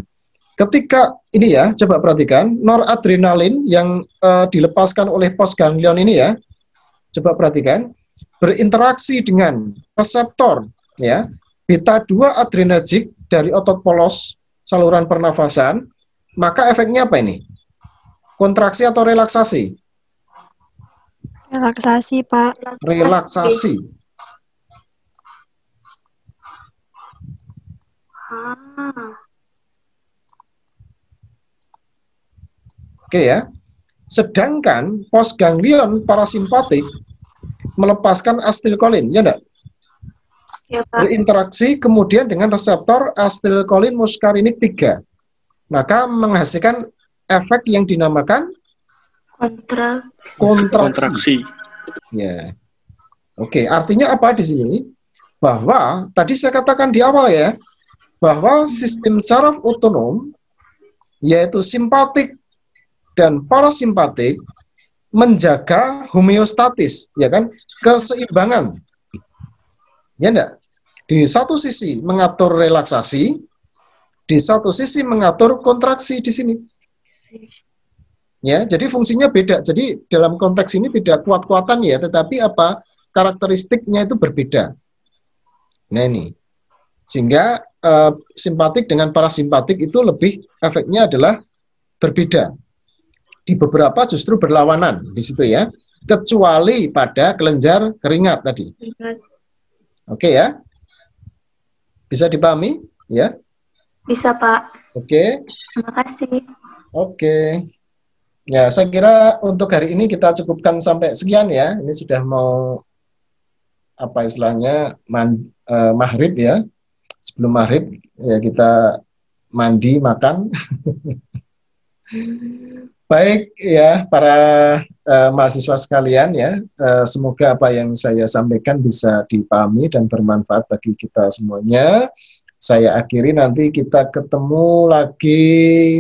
Ketika ini ya, coba perhatikan noradrenalin yang dilepaskan oleh postganglion ini ya. Coba perhatikan berinteraksi dengan reseptor ya, beta 2 adrenergik dari otot polos saluran pernafasan, maka efeknya apa ini? Kontraksi atau relaksasi? Relaksasi, Pak. Relaksasi. Oke ya. Sedangkan postganglion parasimpatik melepaskan asetilkolin, ya enggak? Ya, Pak. Berinteraksi kemudian dengan reseptor asetilkolin muskarinik 3. Maka menghasilkan efek yang dinamakan kontraksi. Ya. Oke, artinya apa di sini? Bahwa tadi saya katakan di awal ya, bahwa sistem saraf otonom yaitu simpatik dan parasimpatik menjaga homeostatis, ya kan, keseimbangan. Ya enggak? Di satu sisi mengatur relaksasi, di satu sisi mengatur kontraksi di sini. Ya, jadi fungsinya beda. Jadi dalam konteks ini tidak kuat-kuatan ya, tetapi apa karakteristiknya itu berbeda. Nah ini, sehingga simpatik dengan parasimpatik itu lebih efeknya adalah berbeda. Di beberapa justru berlawanan di situ ya. kecuali pada kelenjar keringat tadi. Oke ya? Bisa dipahami? Ya? Bisa, Pak. Oke. Terima kasih. Oke. Ya, saya kira untuk hari ini kita cukupkan sampai sekian ya. Ini sudah mau apa istilahnya maghrib ya. Sebelum maghrib ya kita mandi makan. Baik ya para mahasiswa sekalian ya, semoga apa yang saya sampaikan bisa dipahami dan bermanfaat bagi kita semuanya. Saya akhiri, nanti kita ketemu lagi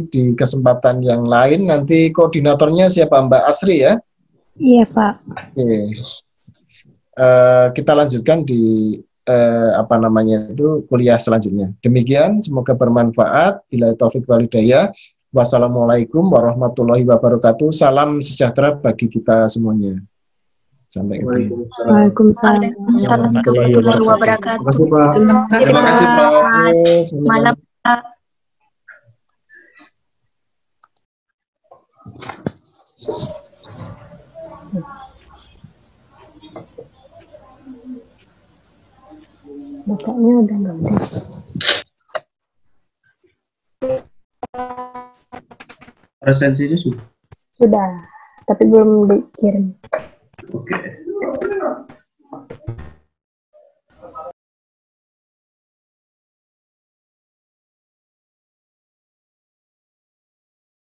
di kesempatan yang lain. Nanti koordinatornya siapa, Mbak Asri ya? Iya, Pak. Oke. Kita lanjutkan di kuliah selanjutnya. Demikian, semoga bermanfaat. Bila taufik wal hidayah. Wassalamualaikum warahmatullahi wabarakatuh. Salam sejahtera bagi kita semuanya. Sampai ketemu. Waalaikumsalam. Warahmatullahi wabarakatuh. Terima kasih, Pak. Malam, Pak. Bapaknya udah nggak ada. Presensinya sudah? Sudah, tapi belum dikirim. Oke.